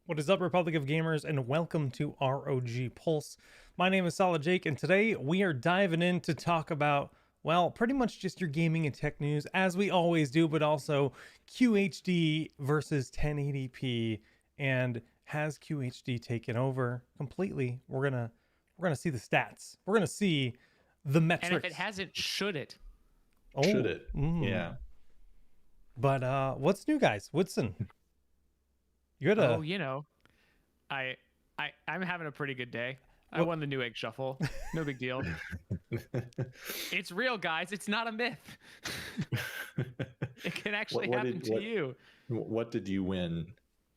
What is up, Republic of Gamers, and welcome to ROG Pulse. My name is Solid Jake, and today we are diving in to talk about, well, pretty much just your gaming and tech news, as we always do, but also QHD versus 1080p, and has QHD taken over completely? We're gonna see the stats. We're gonna see the metrics. And if it hasn't, should it? Oh, Should it? Yeah. But what's new, guys? Woodson, you had Oh, I'm having a pretty good day. I won the new egg shuffle. No big deal. It's real, guys. It's not a myth. It can actually happen to you. What did you win,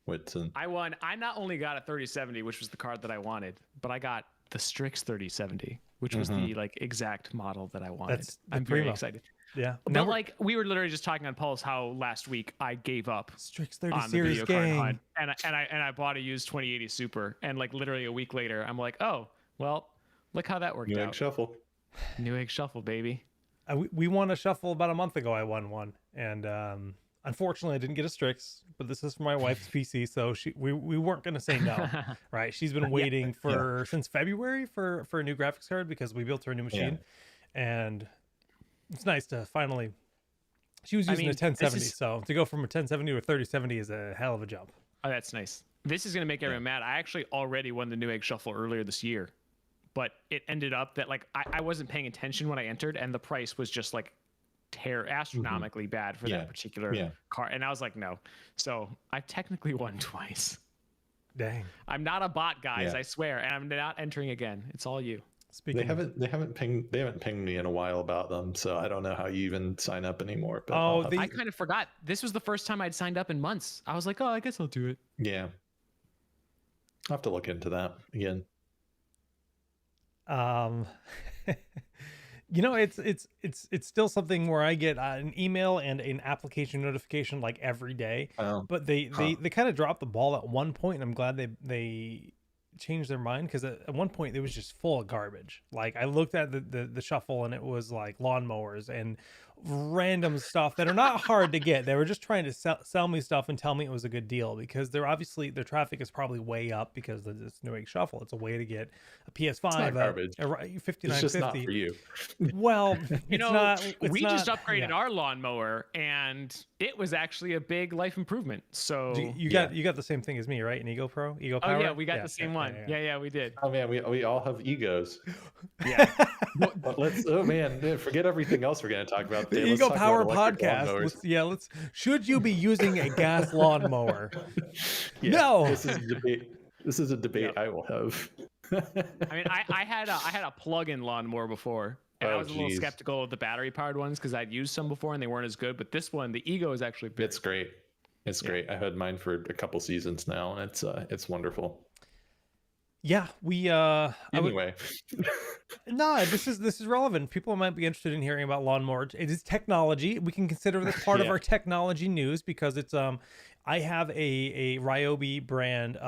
Whitson? I won. I not only got a 3070, which was the card that I wanted, but I got the Strix 3070, which was the exact model that I wanted. I'm very excited. Yeah. But we were literally just talking on Pulse how last week I gave up Strix 30 on the series video card game. hunt, and I bought a used 2080 Super, and like literally a week later I'm like, oh well, look how that worked New out. egg shuffle. New egg shuffle, baby. We won a shuffle about a month ago. I won one, and unfortunately I didn't get a Strix, but this is for my wife's PC, so we weren't gonna say no. Right, she's been waiting since February for a new graphics card because we built her a new machine, and it's nice to finally. She was using a 1070, so to go from a 1070 to a 3070 is a hell of a jump. Oh, that's nice. This is gonna make everyone mad. I actually already won the new egg shuffle earlier this year, but it ended up that like I wasn't paying attention when I entered, and the price was just like astronomically bad for that particular car, and I was like, no. So I've technically won twice. Dang. I'm not a bot, guys. I swear, and I'm not entering again. It's all you. They haven't pinged me in a while about them, so I don't know how you even sign up anymore. But I kind of forgot. This was the first time I'd signed up in months. I was like, oh, I guess I'll do it. Yeah, I'll have to look into that again. It's still something where I get an email and an application notification like every day. But they kind of dropped the ball at one point, and I'm glad they changed their mind, because at one point it was just full of garbage. Like I looked at the shuffle, and it was like lawnmowers and random stuff that are not hard to get. They were just trying to sell me stuff and tell me it was a good deal, because their traffic is probably way up because of this new egg shuffle. It's a way to get a PS5, it's not garbage. a 5950. It's just not for you. Well, we just upgraded our lawnmower, and it was actually a big life improvement. So you got the same thing as me, right? An Ego Power. Oh yeah, we got the same one. Yeah, we did. Oh man, we all have egos. Yeah. But forget everything else we're going to talk about. The Ego Power podcast. Should you be using a gas lawnmower? No. This is a debate I will have. I mean, I had a plug-in lawnmower before, and I was a little skeptical of the battery-powered ones because I'd used some before and they weren't as good. But this one, the Ego, is actually better. It's great. It's great. I had mine for a couple seasons now, and it's wonderful. Yeah, anyway. No, this is relevant. People might be interested in hearing about lawnmower. It is technology. We can consider this part of our technology news, because it's I have a Ryobi brand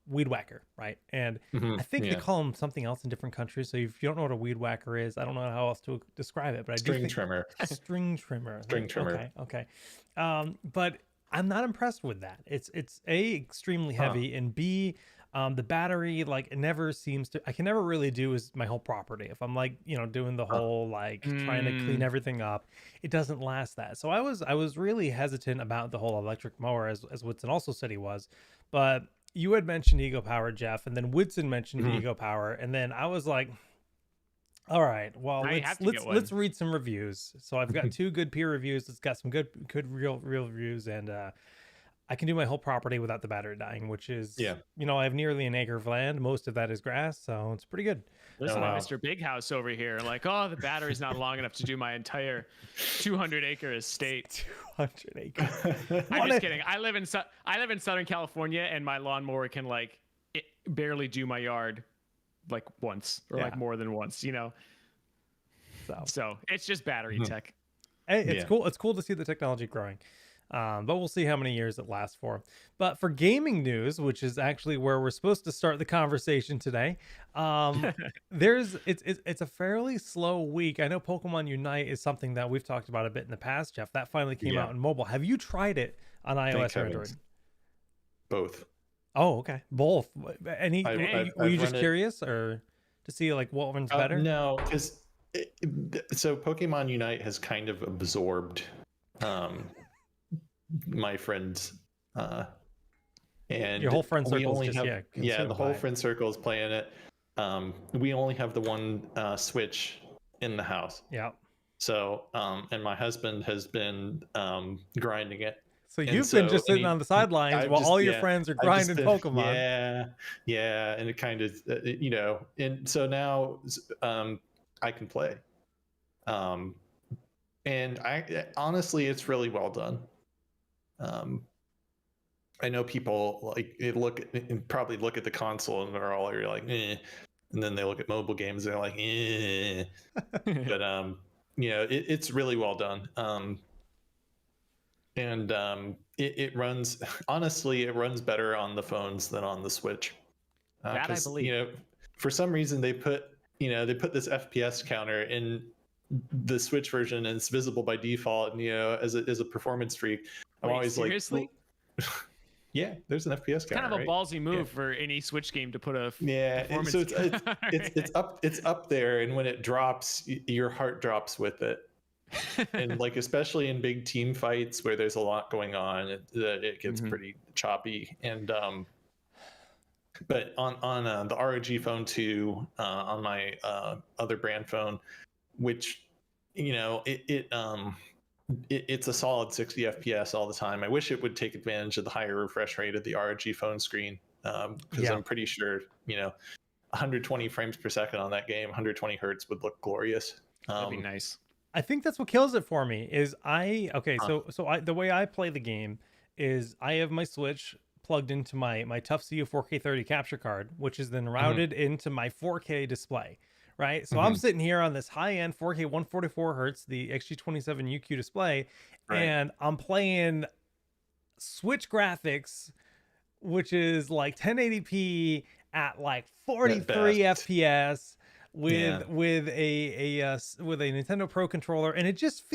weed whacker, right? And I think they call them something else in different countries. So if you don't know what a weed whacker is, I don't know how else to describe it, but string trimmer. String trimmer. String trimmer. Okay. But I'm not impressed with that. It's A, extremely heavy, and B, the battery, like, it never seems to. I can never really do is my whole property. If I'm like, doing the whole like trying to clean everything up, it doesn't last that. So I was really hesitant about the whole electric mower, as Woodson also said he was. But you had mentioned Ego Power, Jeff, and then Woodson mentioned Ego Power, and then I was like, all right, well, let's read some reviews. So I've got two good peer reviews. It's got some good real reviews, and I can do my whole property without the battery dying, which is, I have nearly an acre of land. Most of that is grass, so it's pretty good. Listen to Mr. Big House over here. Like, oh, the battery's not long enough to do my entire 200-acre estate. 200 acres. I'm just kidding. I live in Southern California, and my lawnmower can barely do my yard like once or like more than once, So it's just battery tech. Hey, it's cool. It's cool to see the technology growing. But we'll see how many years it lasts for. But for gaming news, which is actually where we're supposed to start the conversation today, it's a fairly slow week. I know Pokemon Unite is something that we've talked about a bit in the past, Jeff. That finally came out on mobile. Have you tried it on iOS or Android? Both. Oh, okay. Both. Any? I've Were you run just it. curious, or to see like what one's better? No, because so Pokemon Unite has kind of absorbed um, my friends, Your and whole friend we circle is only just have the consumed whole by it. friend circle is playing it. We only have the one Switch in the house. Yeah. So, and my husband has been grinding it. So And you've been so just sitting on the sidelines I've while just, all your friends are I've just grinding been, Pokemon. yeah. And it kind of, and so now I can play. And honestly, it's really well done. I know people like probably look at the console and they're all you're like, eh. And then they look at mobile games and they're like, eh. But it's really well done. And it runs honestly, it runs better on the phones than on the Switch. That I believe. For some reason they put this FPS counter in the Switch version and it's visible by default. And as a performance freak, I'm Wait, always seriously? like, yeah, there's an FPS It's kind counter, of a right? ballsy move for any Switch game to put a performance. So it's up there, and when it drops, your heart drops with it. And like especially in big team fights where there's a lot going on, it gets pretty choppy. And but on the ROG phone 2, on my other brand phone, which it's a solid 60 FPS all the time. I wish it would take advantage of the higher refresh rate of the ROG phone screen, because I'm pretty sure 120 frames per second on that game, 120 hertz would look glorious. That'd be nice. I think that's what kills it for me. Is the way I play the game is I have my Switch plugged into my TUF-CU 4K30 capture card, which is then routed into my 4K display. Right, so I'm sitting here on this high-end 4K 144 hertz, the XG27 UQ display, and I'm playing Switch graphics, which is like 1080p at like 43 FPS with a Nintendo Pro controller, and it just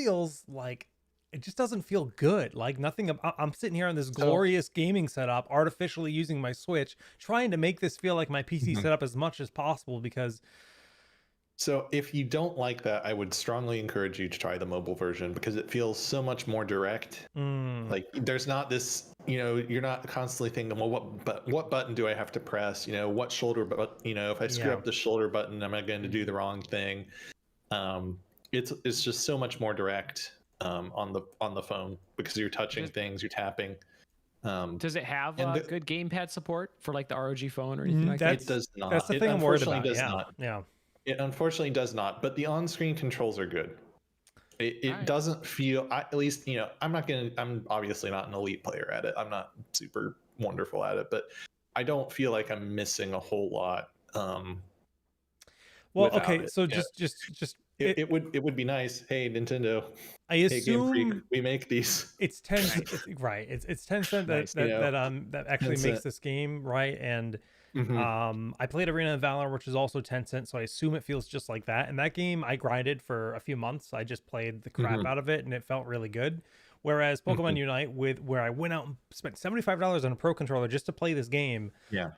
doesn't feel good. Like nothing. I'm sitting here on this glorious gaming setup, artificially using my Switch, trying to make this feel like my PC setup as much as possible because. So if you don't like that, I would strongly encourage you to try the mobile version because it feels so much more direct. Like there's not this, you're not constantly thinking, well, what button do I have to press? What shoulder button? If I screw up the shoulder button, am I going to do the wrong thing? It's just so much more direct on the phone because you're touching things, you're tapping. Does it have good gamepad support for like the ROG phone or anything like that? It does not. That's the thing I'm worried about. Does not. Yeah. It unfortunately does not, but the on-screen controls are good. It doesn't feel, at least, I'm obviously not an elite player at it. I'm not super wonderful at it, but I don't feel like I'm missing a whole lot. Well, okay, so just it would be nice. Hey, Nintendo. I assume Game Freak, we make these. It's 10 right. It's Tencent that actually makes this game, right? And I played Arena of Valor, which is also Tencent, so I assume it feels just like that. And that game I grinded for a few months. I just played the crap out of it, and it felt really good. Whereas Pokemon Unite, where I went out and spent $75 on a Pro controller just to play this game,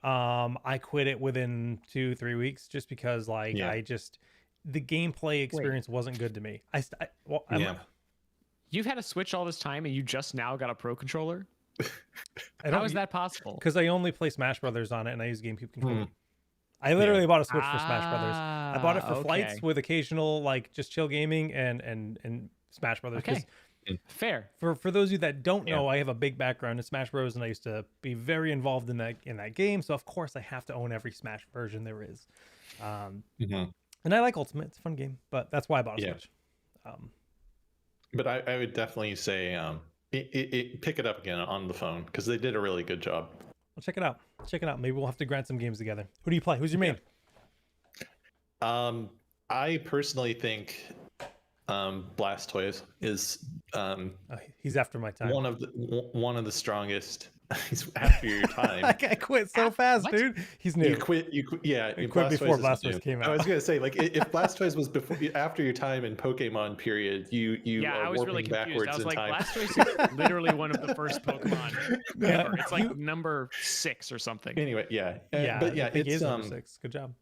I quit it within 2-3 weeks just because the gameplay experience wasn't good to me. You've had a Switch all this time, and you just now got a Pro controller. How is that possible? Because I only play Smash Brothers on it, and I use GameCube controller. I literally bought a Switch for Smash Brothers. I bought it for flights with occasional just chill gaming and Smash Brothers. Okay, fair. For those of you that don't know, I have a big background in Smash Bros, and I used to be very involved in that game. So of course I have to own every Smash version there is. And I like Ultimate; it's a fun game, but that's why I bought a Switch. But I would definitely say pick it up again on the phone because they did a really good job. Well, check it out. Maybe we'll have to grind some games together. Who do you play? Who's your main? I personally think Blastoise is he's after my time. one of the strongest He's after your time. That guy quit so fast, what? dude. He's new. You quit. Yeah. He quit before is Blastoise new. came I out. was gonna say, like, if Blastoise was before, after your time in Pokemon, period, you Yeah, are I was warping really confused. backwards I was in like, time. Blastoise is literally one of the first Pokemon Yeah. ever. It's like number 6 or something. Anyway, yeah, Yeah, but yeah, I think he it's is number 6. Good job.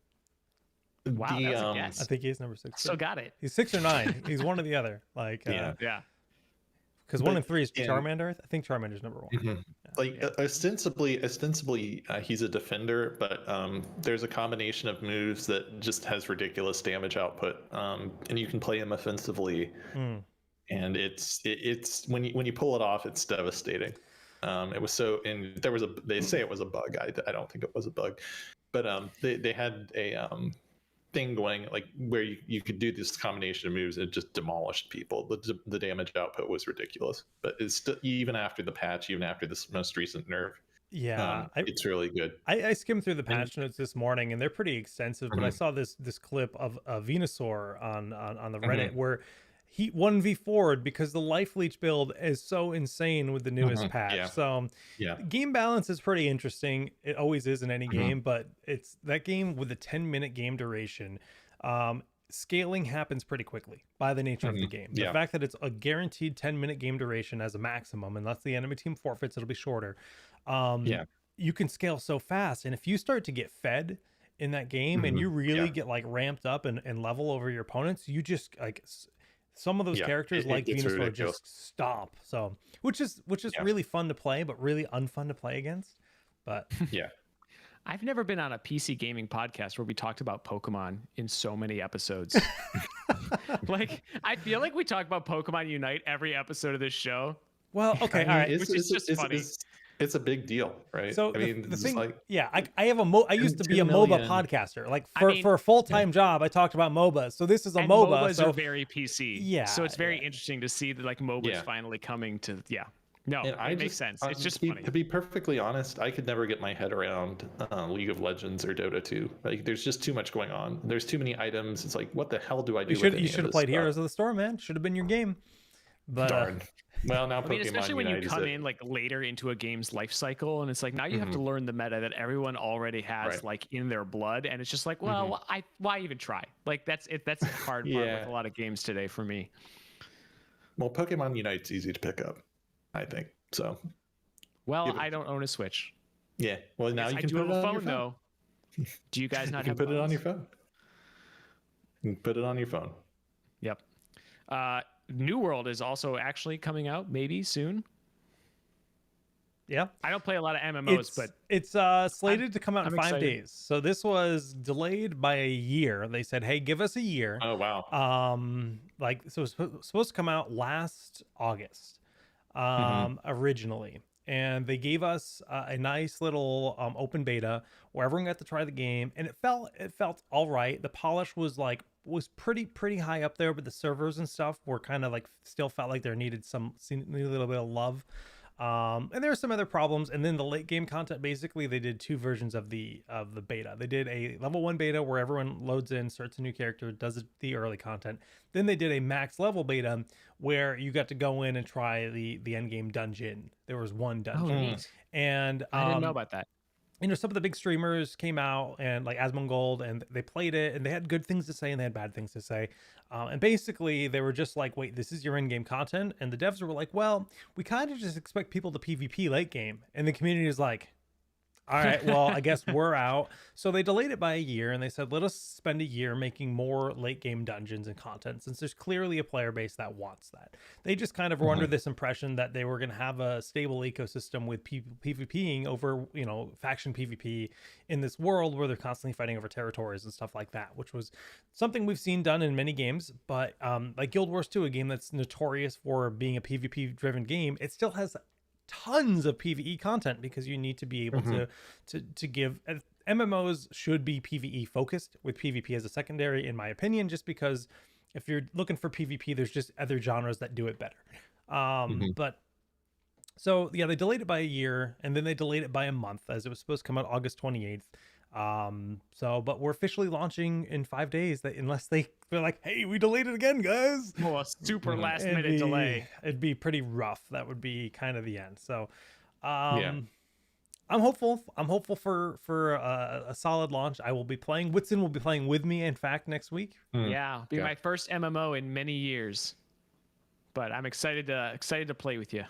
Wow, the that's a guess. I think he is number 6. Still got it. He's 6 or 9. He's one or the other. Like, Yeah. Yeah. because 1 But and 3 is in- Charmander. I think Charmander's number 1. Mhm. Like ostensibly, he's a defender, but there's a combination of moves that just has ridiculous damage output, and you can play him offensively, and it's when you pull it off, it's devastating. It was so, and they say it was a bug. I don't think it was a bug, but they had a thing going, like, where you could do this combination of moves and it just demolished people. The damage output was ridiculous, but it's still, even after the patch, even after this most recent nerf, Yeah, it's really good. I skimmed through the patch notes this morning, and they're pretty extensive. But I saw this clip of Venusaur on the Reddit where he 1v4'd because the life leech build is so insane with the newest patch. Yeah. So Yeah. game balance is pretty interesting. It always is in any game, but it's that game with a 10-minute game duration. Scaling happens pretty quickly by the nature of the game. The fact that it's a guaranteed 10-minute game duration as a maximum, unless the enemy team forfeits, it'll be shorter. You can scale so fast, and if you start to get fed in that game and you really get like ramped up and level over your opponents, you just like some of those characters like Venusaur just stomp. So which is really fun to play, but really unfun to play against. But yeah. I've never been on a PC gaming podcast where we talked about Pokemon in so many episodes. Like, I feel like we talk about Pokemon Unite every episode of this show. well, okay, all right. Which is just funny. It's a big deal, right? So I mean, the this thing, is like, yeah, I have I used to be a 2 MOBA million. podcaster. Like I for mean, a full-time job, I talked about MOBA. So this is a And MOBA. MOBAs So are very PC. Yeah, So it's very interesting to see that like MOBA's finally coming to, No, and it makes sense. It's just to funny. to be perfectly honest, I could never get my head around League of Legends or Dota 2. Like, there's just too much going on. There's too many items. It's like, what the hell do I do? you should have played Heroes of the Storm, man. Should have been your game. But Darn. Well, now I mean, Pokemon especially when you Unite is come it. in like later into a game's life cycle, and it's like now you have to learn the meta that everyone already has like in their blood, and it's just like, well, why even try? Like that's it. That's the hard part with a lot of games today for me. Well, Pokemon Unite's easy to pick up, I think. So. Well, I don't own a Switch. Yeah. Well, now you can do put have it a on your phone though. Do you guys not You have can put it on phones? your phone. You can put it on your phone. Yep. New World is also actually coming out maybe soon. yeah, I don't play a lot of MMOs, but it's slated to come out in I'm 5 excited. days. So this was delayed by a year. They said, "Hey, give us a year." Oh wow. Like, so it was supposed to come out last August, originally, and they gave us a nice little open beta where everyone got to try the game, and it felt all right. The polish was pretty high up there, but the servers and stuff were kind of like still felt like there needed a little bit of love. And there are some other problems. And then the late game content, basically they did 2 versions of the beta. They did a level 1 beta where everyone loads in, starts a new character, does the early content. Then they did a max level beta where you got to go in and try the end game dungeon. There was 1 dungeon. neat. And I didn't know about that. you know, some of the big streamers came out and like Asmongold, and they played it, and they had good things to say and they had bad things to say. And basically they were just like, wait, this is your in-game content? And the devs were like, well, we kind of just expect people to PvP late game. And the community is like, all right, well, I guess we're out. So they delayed it by a year, and they said, let us spend a year making more late game dungeons and content, since there's clearly a player base that wants that. They just kind of were under this impression that they were going to have a stable ecosystem with people PvPing over, you know, faction PvP in this world where they're constantly fighting over territories and stuff like that, which was something we've seen done in many games. But like Guild Wars 2, a game that's notorious for being a PvP driven game, it still has tons of PvE content because you need to be able to give. MMOs should be PvE focused with PvP as a secondary, in my opinion, just because if you're looking for PvP, there's just other genres that do it better. But so yeah, they delayed it by a year, and then they delayed it by a month, as it was supposed to come out August 28th. But we're officially launching in 5 days, that unless they're like, hey, we delayed it again, guys. Oh, a super last minute delay. It'd be pretty rough. That would be kind of the end. So Yeah. I'm hopeful. I'm hopeful for a solid launch. I will be playing. Whitson will be playing with me, in fact, next week. Yeah, be my first MMO in many years. But I'm excited to play with you.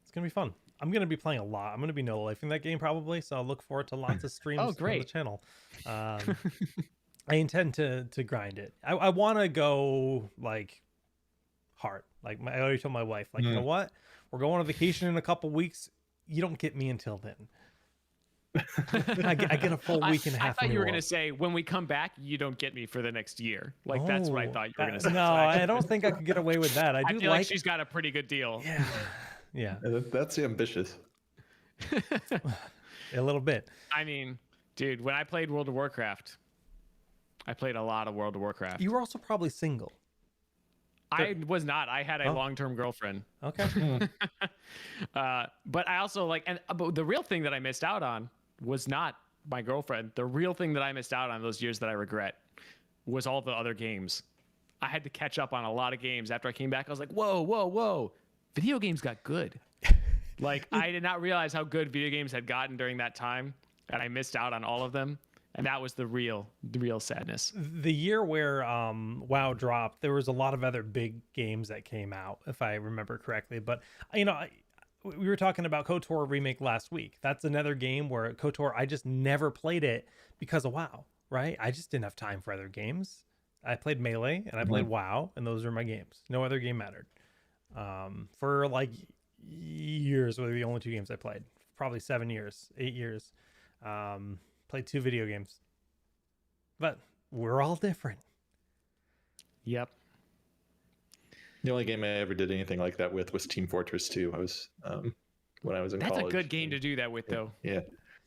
It's gonna be fun. I'm gonna be playing a lot. I'm gonna be no-lifing that game probably, so I'll look forward to lots of streams Oh, on the great. channel. I intend to grind it. I want to go like hard. Like I already told my wife, like, you know what? We're going on vacation in a couple weeks. You don't get me until then. I get a full week and a half. I thought you were going to say, when we come back, you don't get me for the next year. Like, that's what I thought you were going to say. No, I don't think I could get away with that. I do feel like she's got a pretty good deal. Yeah. Yeah. That's ambitious. A little bit. I mean, dude, when I played World of Warcraft, I played a lot of World of Warcraft. You were also probably single. I was not. I had a long-term girlfriend. Okay. But I also but the real thing that I missed out on was not my girlfriend. The real thing that I missed out on those years that I regret was all the other games. I had to catch up on a lot of games after I came back. I was like, whoa. Video games got good. Like, I did not realize how good video games had gotten during that time, and I missed out on all of them. And that was the real sadness. The year where WoW dropped, there was a lot of other big games that came out, if I remember correctly. But, you know, we were talking about KOTOR Remake last week. That's another game where KOTOR, I just never played it because of WoW, right? I just didn't have time for other games. I played Melee and I played WoW, and those are my games. No other game mattered. For like years were the only two games I played. Probably 7 years, 8 years. Played 2 video games. But we're all different. Yep. The only game I ever did anything like that with was Team Fortress 2. I was when I was in college. That's a good game to do that with, though. Yeah.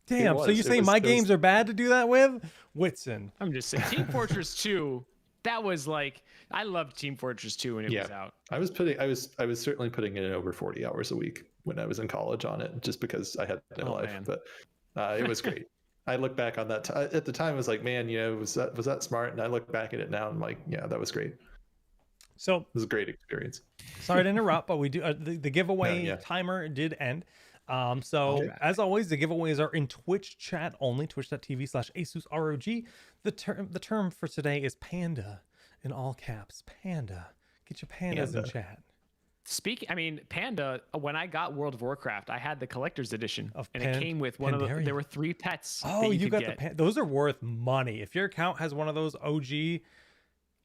Damn, so you saying my games are bad to do that with? Whitson. I'm just saying, Team Fortress 2, that was like, I loved Team Fortress 2 when it was out. I was certainly putting in over 40 hours a week when I was in college on it, just because I had no life. Man. But it was great. I look back on that at the time. I was like, man, you know, was that smart? And I look back at it now, and I'm like, yeah, that was great. So it was a great experience. Sorry to interrupt, but we do the giveaway timer did end. So as always, the giveaways are in Twitch chat only, twitch.tv/AsusROG. The term for today is panda in all caps. Panda. Get your pandas in chat. Panda, when I got World of Warcraft, I had the collector's edition, and it came with there were 3 pets. Oh, you got the those are worth money. If your account has one of those OG.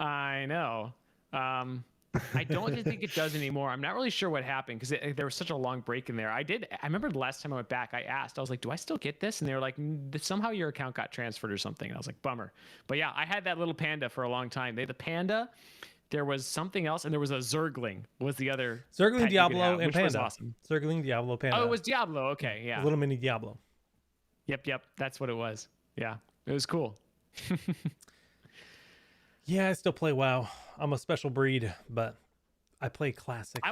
I know. I don't think it does anymore. I'm not really sure what happened, because there was such a long break in there. I remember the last time I went back, I asked, I was like, do I still get this? And they were like, somehow your account got transferred or something. And I was like, bummer. But yeah, I had that little panda for a long time. They had the panda. There was something else, and there was a Zergling. Was the other Zergling, Diablo, and Panda? Was awesome. Zergling, Diablo, Panda. Oh, it was Diablo. Okay, yeah. A little mini Diablo. Yep. That's what it was. Yeah, it was cool. Yeah, I still play WoW. I'm a special breed, but I play Classic. I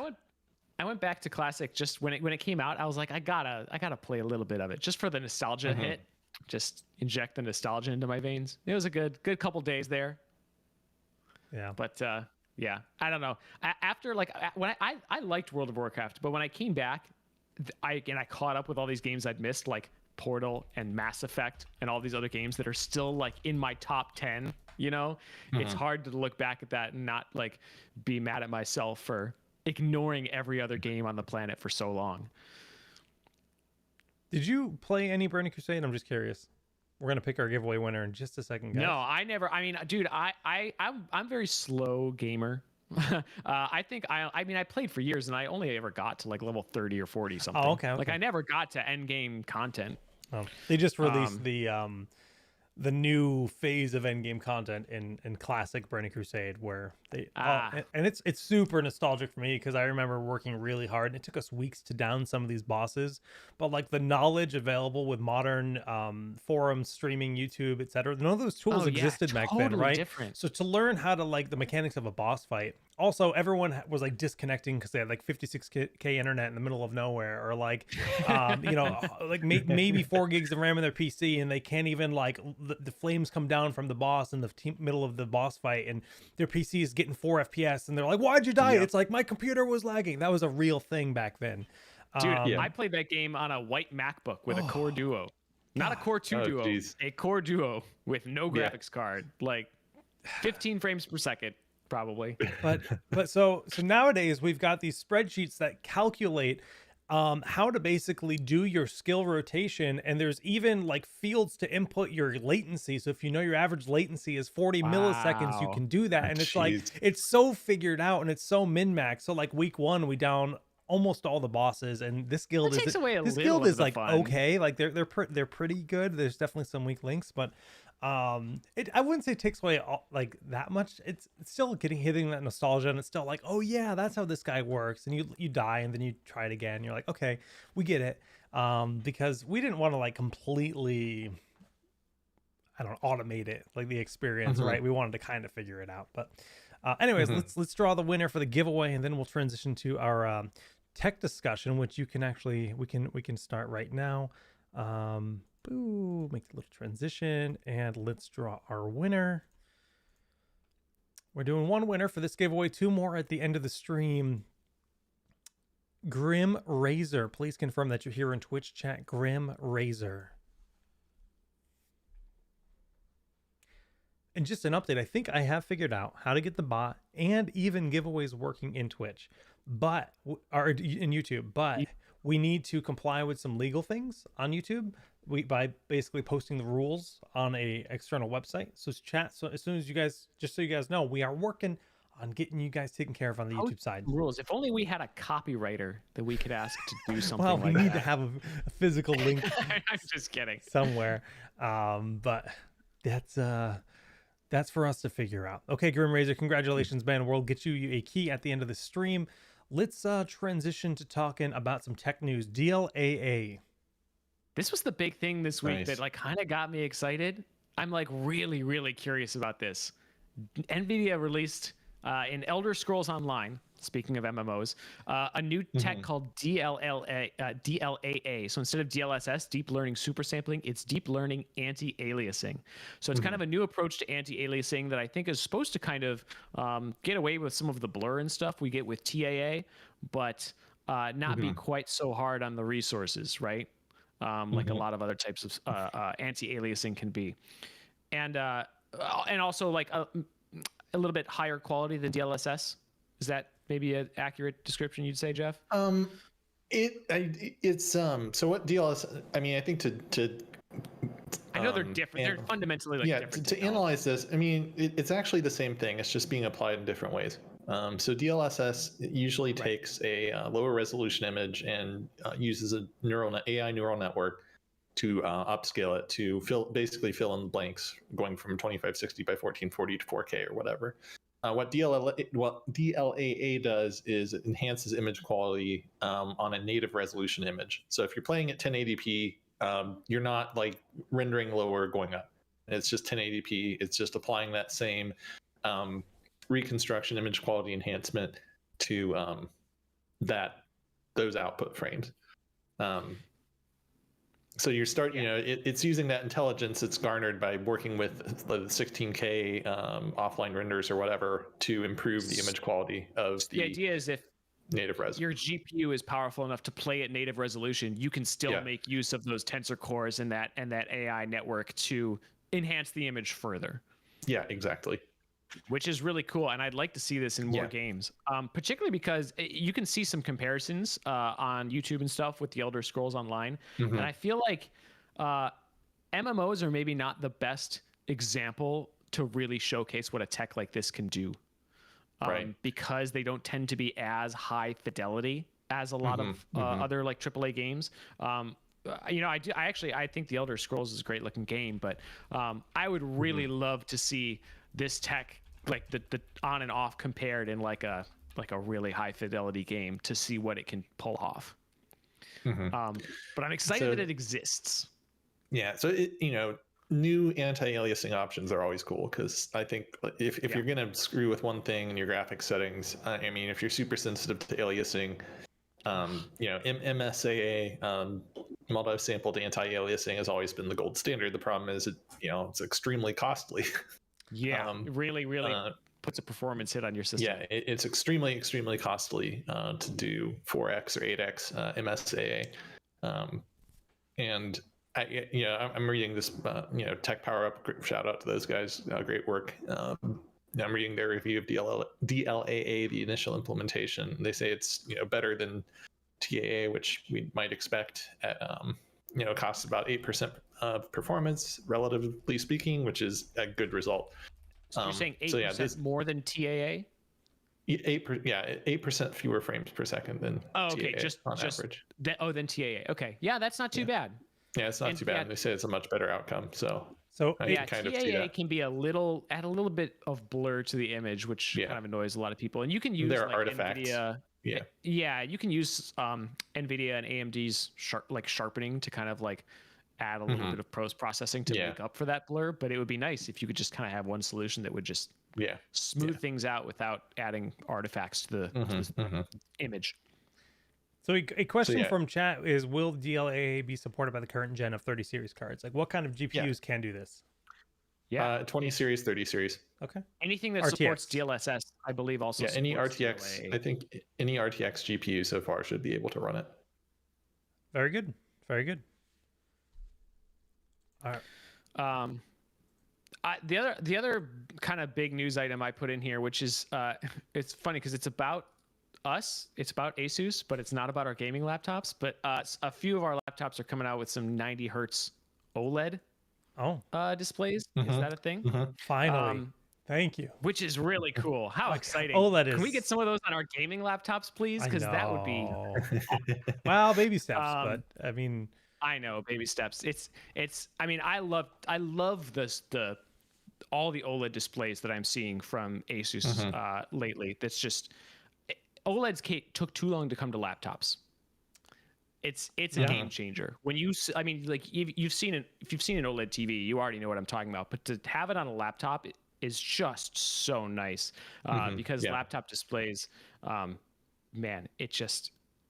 went back to Classic just when it came out. I was like, I gotta play a little bit of it just for the nostalgia hit. Just inject the nostalgia into my veins. It was a good couple days there. Yeah. But yeah, I don't know. After when I liked World of Warcraft, but when I came back, I caught up with all these games I'd missed, like Portal and Mass Effect and all these other games that are still like in my top 10. You know, it's hard to look back at that and not like be mad at myself for ignoring every other game on the planet for so long. Did you play any Burning Crusade? I'm just curious. We're gonna pick our giveaway winner in just a second, guys. No, I never. I mean, dude, I'm very slow gamer. I think I played for years and I only ever got to like level 30 or 40 something. Oh, okay. Like I never got to end game content. Oh, they just released the new phase of endgame content in Classic Burning Crusade, where they and it's super nostalgic for me, because I remember working really hard and it took us weeks to down some of these bosses, but like the knowledge available with modern forums, streaming, YouTube, etc., none of those tools existed back then, right? Different. So to learn how to like the mechanics of a boss fight, also everyone was like disconnecting because they had like 56k internet in the middle of nowhere, or like you know, like maybe 4 gigs of RAM in their PC, and they can't even like the flames come down from the boss in the middle of the boss fight, and their PC is getting 4 FPS, and they're like, why'd you die? It's like, my computer was lagging. That was a real thing back then. Dude, Yeah. I played that game on a white MacBook with a Oh, Core Duo. Not a God. Core 2 Oh, Duo, geez. a Core Duo with no Yeah. graphics card. Like 15 frames per second, probably. But so nowadays we've got these spreadsheets that calculate how to basically do your skill rotation, and there's even like fields to input your latency. So if you know your average latency is 40 milliseconds, you Wow. can do that. Oh, And it's like jeez. it's so figured out and it's so min-max. So like week one, we down almost all the bosses, and this That guild takes away a this little guild bit is of the like fun. okay, like they're pretty good. There's definitely some weak links, but I wouldn't say it takes away all, like that much. It's still hitting that nostalgia, and it's still like, oh yeah, that's how this guy works. And you die, and then you try it again. You're like, okay, we get it. Because we didn't want to like completely, I don't know, automate it like the experience, Mhm. right? We wanted to kind of figure it out. But anyways, Mhm. let's draw the winner for the giveaway, and then we'll transition to our tech discussion, which you can actually we can start right now. Boo, make a little transition, and let's draw our winner. We're doing one winner for this giveaway, two more at the end of the stream. Grim Razor, please confirm that you're here in Twitch chat. Grim Razor. And just an update, I think I have figured out how to get the bot and even giveaways working in Twitch, but or in YouTube. But we need to comply with some legal things on YouTube. By basically posting the rules on a external website. So chat. So as soon as you guys, just so you guys know, we are working on getting you guys taken care of on the YouTube side. Rules. If only we had a copywriter that we could ask to do something Well, we like need that. to have a physical link I'm just kidding. somewhere. But that's for us to figure out. Okay, Grim Razor, congratulations, man. We'll get you a key at the end of the stream. Let's transition to talking about some tech news. DLAA. This was the big thing this week Nice. that like kind of got me excited. I'm like really, really curious about this. NVIDIA released in Elder Scrolls Online, speaking of MMOs, a new tech called DLAA. So instead of DLSS, deep learning super sampling, it's deep learning anti-aliasing. So it's kind of a new approach to anti-aliasing that I think is supposed to kind of get away with some of the blur and stuff we get with TAA, but not be quite so hard on the resources, right? Like a lot of other types of anti-aliasing can be. And also like a little bit higher quality than DLSS. Is that maybe an accurate description you'd say, Jeff? It's so what DLS, I mean, I think to I know they're different. They're fundamentally like yeah, different. to analyze this, I mean, it's actually the same thing. It's just being applied in different ways. So DLSS usually takes a lower resolution image and uses a AI neural network to upscale it to basically fill in the blanks, going from 2560 by 1440 to 4K or whatever. What DLAA does is it enhances image quality on a native resolution image. So if you're playing at 1080p, you're not like rendering lower going up. It's just 1080p. It's just applying that same reconstruction image quality enhancement to those output frames. So you're starting, it's using that intelligence it's garnered by working with the 16K offline renders or whatever to improve the image quality of the idea is if native res. Your GPU is powerful enough to play at native resolution, you can still make use of those tensor cores and that AI network to enhance the image further. Yeah, exactly. Which is really cool, and I'd like to see this in more games, particularly because you can see some comparisons on YouTube and stuff with the Elder Scrolls Online, and I feel like MMOs are maybe not the best example to really showcase what a tech like this can do, because they don't tend to be as high fidelity as a lot of other like AAA games. I think the Elder Scrolls is a great looking game, but I would really love to see this tech, like the on and off, compared in like a really high fidelity game to see what it can pull off. But I'm excited that it exists. Yeah, so new anti-aliasing options are always cool, because I think if you're gonna screw with one thing in your graphics settings, I mean, if you're super sensitive to aliasing, MSAA, multi-sampled anti-aliasing has always been the gold standard. The problem is it's extremely costly. Yeah, really. puts a performance hit on your system. Yeah, it's extremely costly to do 4x or 8x MSAA, and I'm reading this Tech Power Up. Shout out to those guys, great work. I'm reading their review of DLAA, the initial implementation. They say it's better than TAA, which we might expect at costs about 8% of performance, relatively speaking, which is a good result. So you're saying 8% more than TAA? 8% fewer frames per second than okay, TAA just average. Than TAA. Okay, yeah, that's not too bad. Yeah, it's not too bad. They say it's a much better outcome. So yeah, TAA can be add a little bit of blur to the image, which kind of annoys a lot of people. And you can use like artifacts. NVIDIA. Yeah, you can use NVIDIA and AMD's sharpening to kind of like add a little bit of post processing to make up for that blur. But it would be nice if you could just kind of have one solution that would just smooth things out without adding artifacts to the image. So a question from chat is, will DLAA be supported by the current gen of 30 series cards? Like, what kind of GPUs can do this? 20 series, 30 series. Okay. Anything that supports DLSS, I believe, also supports any RTX. DLAA. I think any RTX GPU so far should be able to run it. Very good. Very good. All right. The other kind of big news item I put in here, which is it's funny because it's about us, it's about Asus, but it's not about our gaming laptops. But a few of our laptops are coming out with some 90 hertz OLED displays. Is that a thing? Finally. Thank you. Which is really cool. How exciting. OLED is... Can we get some of those on our gaming laptops, please? Because that would be... Well, baby steps, but I mean... I know, baby steps. I mean, I love this, all the OLED displays that I'm seeing from Asus lately. That's just... OLEDs took too long to come to laptops. It's a game changer. When if you've seen an OLED TV, you already know what I'm talking about. But to have it on a laptop is just so nice because laptop displays,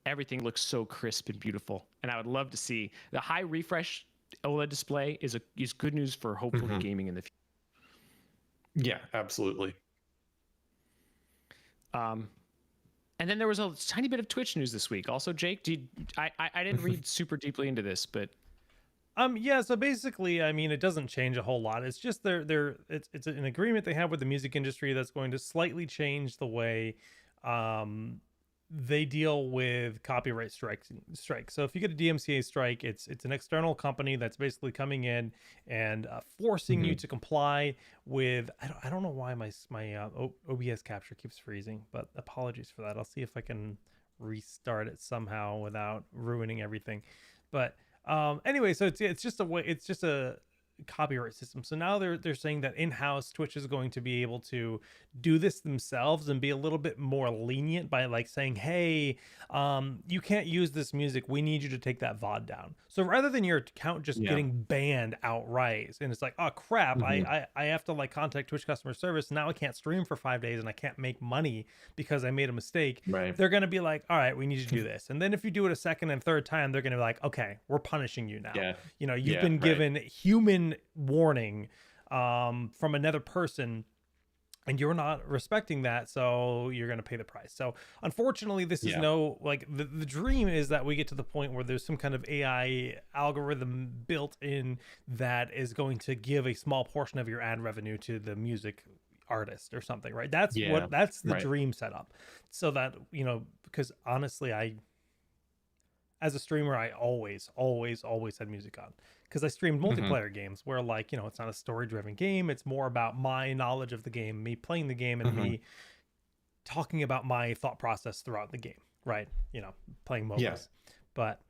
everything looks so crisp and beautiful. And I would love to see the high refresh OLED display is good news for hopefully gaming in the future. Yeah, absolutely. And then there was a tiny bit of Twitch news this week. Also, Jake, I didn't read super deeply into this, but so basically, I mean, it doesn't change a whole lot. It's just it's an agreement they have with the music industry that's going to slightly change the way they deal with copyright strikes. So if you get a DMCA strike, it's an external company that's basically coming in and forcing you to comply with. I don't know why my OBS capture keeps freezing, but apologies for that. I'll see if I can restart it somehow without ruining everything. But anyway, so it's just a copyright system. So now they're saying that in-house Twitch is going to be able to do this themselves and be a little bit more lenient by like saying, hey, you can't use this music, we need you to take that VOD down. So rather than your account just getting banned outright, and it's like, oh crap, I have to like contact Twitch customer service, now I can't stream for 5 days and I can't make money because I made a mistake. They're gonna be like, all right, we need you to do this. And then if you do it a second and third time, they're gonna be like, okay, we're punishing you now. You've been given human warning from another person and you're not respecting that, so you're going to pay the price. So unfortunately, this is the dream is that we get to the point where there's some kind of AI algorithm built in that is going to give a small portion of your ad revenue to the music artist or something, right? That's the dream setup. So that, because honestly, as a streamer, I always had music on because I streamed multiplayer games where it's not a story-driven game. It's more about my knowledge of the game, me playing the game, and me talking about my thought process throughout the game, right? Playing MOBAs. Yeah. But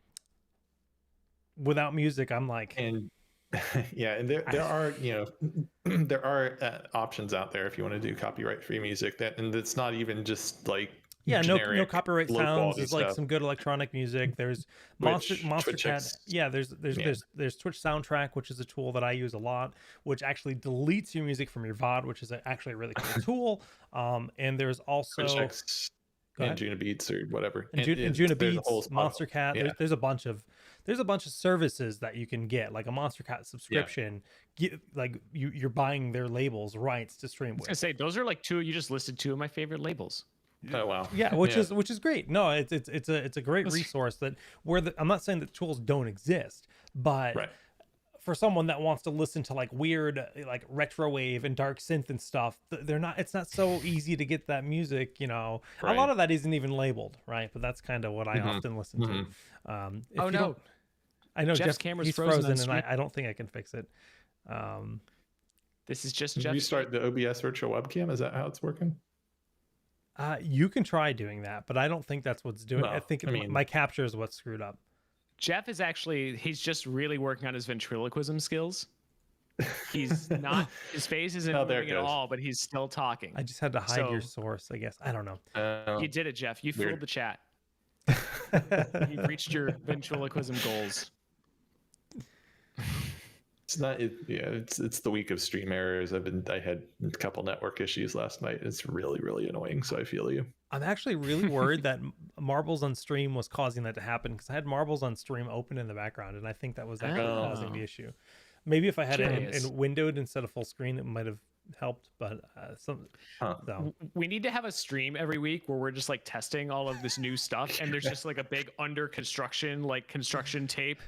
without music, I'm like... And and there are, there are options out there if you want to do copyright-free music and it's not even just like... Yeah, no copyright sounds. There's like some good electronic music. There's Monstercat. Yeah, there's Twitch Soundtrack, which is a tool that I use a lot, which actually deletes your music from your VOD, which is actually a really cool tool. And there's also and Juno Beats or whatever. And Juno Beats, Monstercat. Yeah. There's a bunch of there's a bunch of services that you can get, like a Monster Cat subscription. Like you're buying their labels rights to stream I was with. gonna say those are like you just listed two of my favorite labels. Oh wow. Yeah, which is great. No, it's a great resource that I'm not saying that tools don't exist, but Right. for someone that wants to listen to like weird like retro wave and dark synth and stuff, it's not so easy to get that music, you know. Right. A lot of that isn't even labeled, right? But that's kind of what I often listen to. If Oh you no, don't- I know Jeff's Jeff, camera's he's frozen on frozen, and screen. I don't think I can fix it. this is just Did you Jeff's. start the OBS virtual webcam? Is that how it's working? You can try doing that, but I don't think that's what's doing. Well, I think I mean- my capture is what's screwed up. Jeff is actually he's just really working on his ventriloquism skills. He's not his face isn't Oh, there it moving at goes. all, but he's still talking. I just had to hide your So- source, I guess. I don't know. You did it, Jeff. You Weird. fooled the chat. You've reached your ventriloquism goals. It's not. It's the week of stream errors. I had a couple network issues last night. It's really annoying. So I feel you. I'm actually really worried that Marbles on Stream was causing that to happen, because I had Marbles on Stream open in the background, and I think that was actually causing the issue. Maybe if I had it Curious. in windowed instead of full screen, it might have helped. But so We need to have a stream every week where we're just like testing all of this new stuff, and there's just like a big under construction tape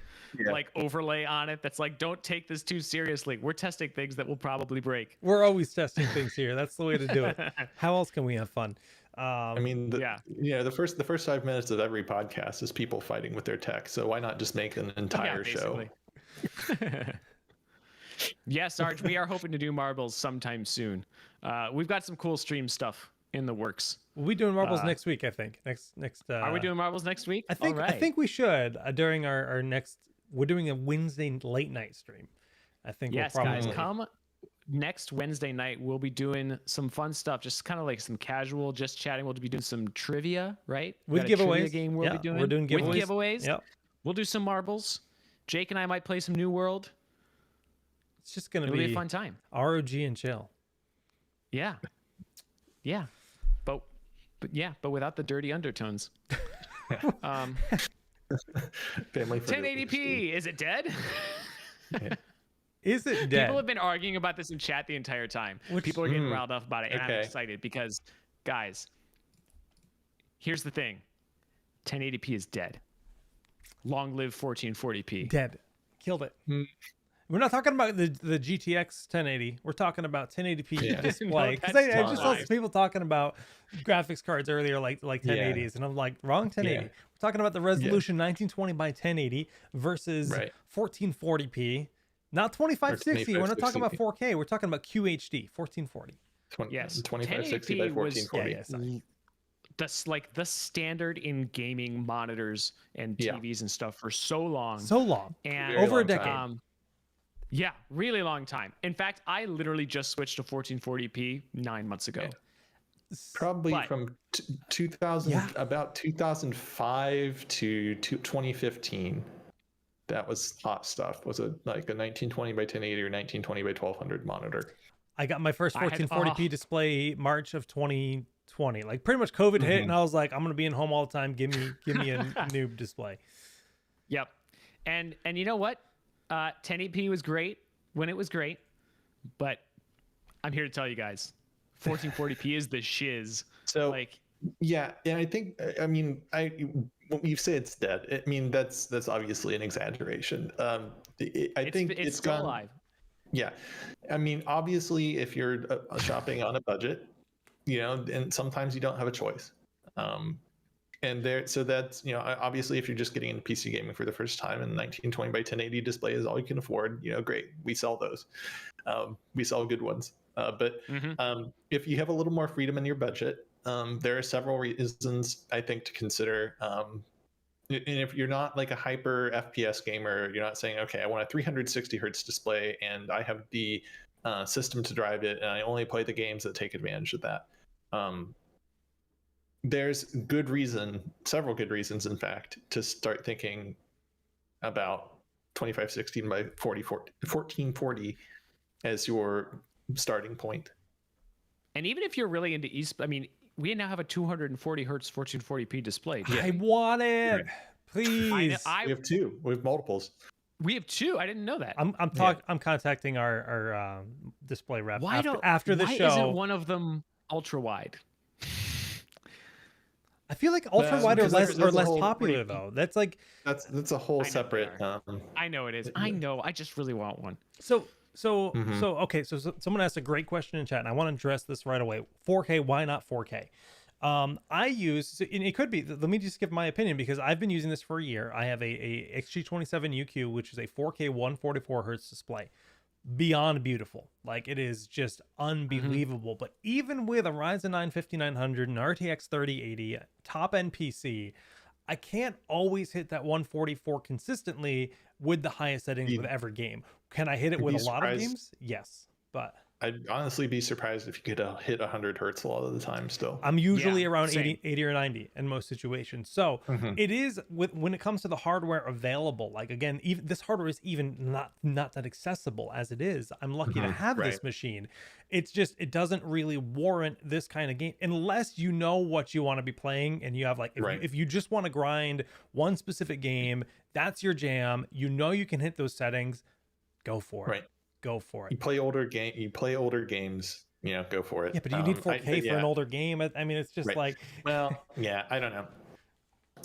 like overlay on it that's like, don't take this too seriously. We're testing things that will probably break. we're always testing things here. That's the way to do it. How else can we have fun? I mean, the first 5 minutes of every podcast is people fighting with their tech. So why not just make an entire show? Yeah, Sarge, we are hoping to do Marbles sometime soon. We've got some cool stream stuff in the works. We'll be doing Marbles next week, I think. Next. Are we doing Marbles next week? I think. All right. I think we should during our next. We're doing a Wednesday late night stream. I think. Yes, we'll probably, guys, come next Wednesday night. We'll be doing some fun stuff, just kind of like some casual, just chatting. We'll be doing some trivia, right? with Got a trivia giveaways. game we'll be doing. We're doing giveaways. With giveaways. Yep. We'll do some marbles. Jake and I might play some New World. It's just gonna It'll be a fun time. ROG and chill. Yeah, yeah, but without the dirty undertones. Family 1080p, is it dead? Is it dead? People have been arguing about this in chat the entire time. People are getting riled up about it, and I'm excited because, guys, here's the thing: 1080p is dead. Long live 1440p. Dead. Killed it. We're not talking about the GTX 1080. We're talking about 1080p display. Because I just saw some people talking about graphics cards earlier, like 1080s, and I'm like, wrong 1080. We're talking about the resolution 1920 by 1080 versus 1440p, not 2560. We're not talking about 4K. We're talking about QHD 1440. Yes, 2560 by 1440. That's like the standard in gaming monitors and TVs and stuff for so long. And Over a decade. Yeah, really long time. In fact, I literally just switched to 1440p 9 months ago. Probably from 2000, about 2005 to 2015. That was hot stuff. Was it like a 1920 by 1080 or 1920 by 1200 monitor? I got my first 1440p display March of 2020. Like pretty much COVID hit, and I was like, I'm gonna be in home all the time. Give me a noob display. Yep. And you know what? 1080p was great when it was great, but I'm here to tell you guys, 1440p is the shiz. So like, yeah, and I think when you say it's dead, I mean that's obviously an exaggeration. I think it's still alive. Yeah, I mean obviously if you're shopping on a budget, and sometimes you don't have a choice. So that's, obviously if you're just getting into PC gaming for the first time and 1920 by 1080 display is all you can afford, great. We sell those. We sell good ones. But if you have a little more freedom in your budget, there are several reasons I think to consider. And if you're not like a hyper FPS gamer, you're not saying, okay, I want a 360 hertz display and I have the system to drive it and I only play the games that take advantage of that. There's several good reasons, in fact, to start thinking about 2516 by 1440 as your starting point. And even if you're really into we now have a 240 hertz 1440p display. I want it. Please. I We have two. We have multiples. we have two. I didn't know that. I'm contacting our display rep after the why show. isn't one of them ultra wide? I feel like ultra Well, wide are because less there's a whole popular though. That's like that's a whole I know they separate. I know it is. I know. I just really want one. so Mhm. okay. So someone asked a great question in chat, and I want to address this right away. 4K? Why not 4K? I use, and it could be. Let me just give my opinion because I've been using this for a year. I have a XG27UQ, which is a 4K 144 hertz display. Beyond beautiful. Like it is just unbelievable. But even with a Ryzen 9 5900 and RTX 3080 top end PC, I can't always hit that 144 consistently with the highest settings with every game. Can I hit it You'd with be a lot of surprised. games? Yes, but I'd honestly be surprised if you could hit 100 hertz a lot of the time still. I'm usually Yeah, around same. 80 or 90 in most situations. So Mhm. it is when it comes to the hardware available. Like again, even this hardware is even not that accessible as it is. I'm lucky to Mhm, have this right. machine. It's just it doesn't really warrant this kind of game unless you know what you want to be playing and you have like Right. if you just want to grind one specific game, that's your jam. You know you can hit those settings. Go for it. Right. Go for it. You play older games, go for it. Yeah, but you need 4K for an yeah. older game. I mean, it's just Right. like Well, yeah, I don't know.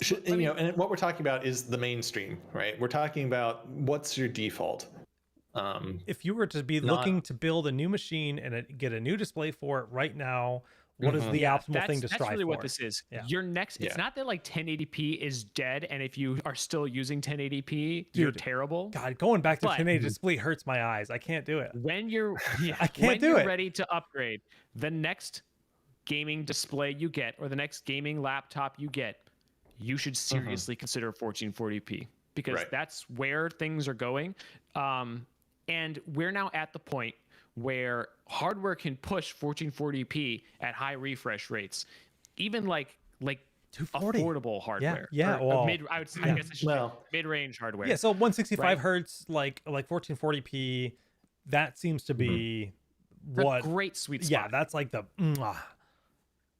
Let me- And what we're talking about is the mainstream, right? We're talking about what's your default. If you were to be Not- looking to build a new machine and get a new display for it right now, what is Mhm. the optimal thing to that's strive really for? what this is. Yeah. Your next, it's Yeah. not that like 1080p is dead, and if you are still using 1080p, you're Dude, terrible. God, going back to But- 1080 display hurts my eyes. I can't do it. When you're I can't when do you're it. ready to upgrade, the next gaming display you get or the next gaming laptop you get, you should seriously consider 1440p because Right. that's where things are going. And we're now at the point where hardware can push 1440p at high refresh rates, even like 240. affordable hardware. yeah, or well, mid. I would say, yeah. I guess I should Well, say mid-range hardware. Yeah, so 165 Right. hertz, like 1440p, that seems to be A what. great sweet spot. Yeah, that's like the.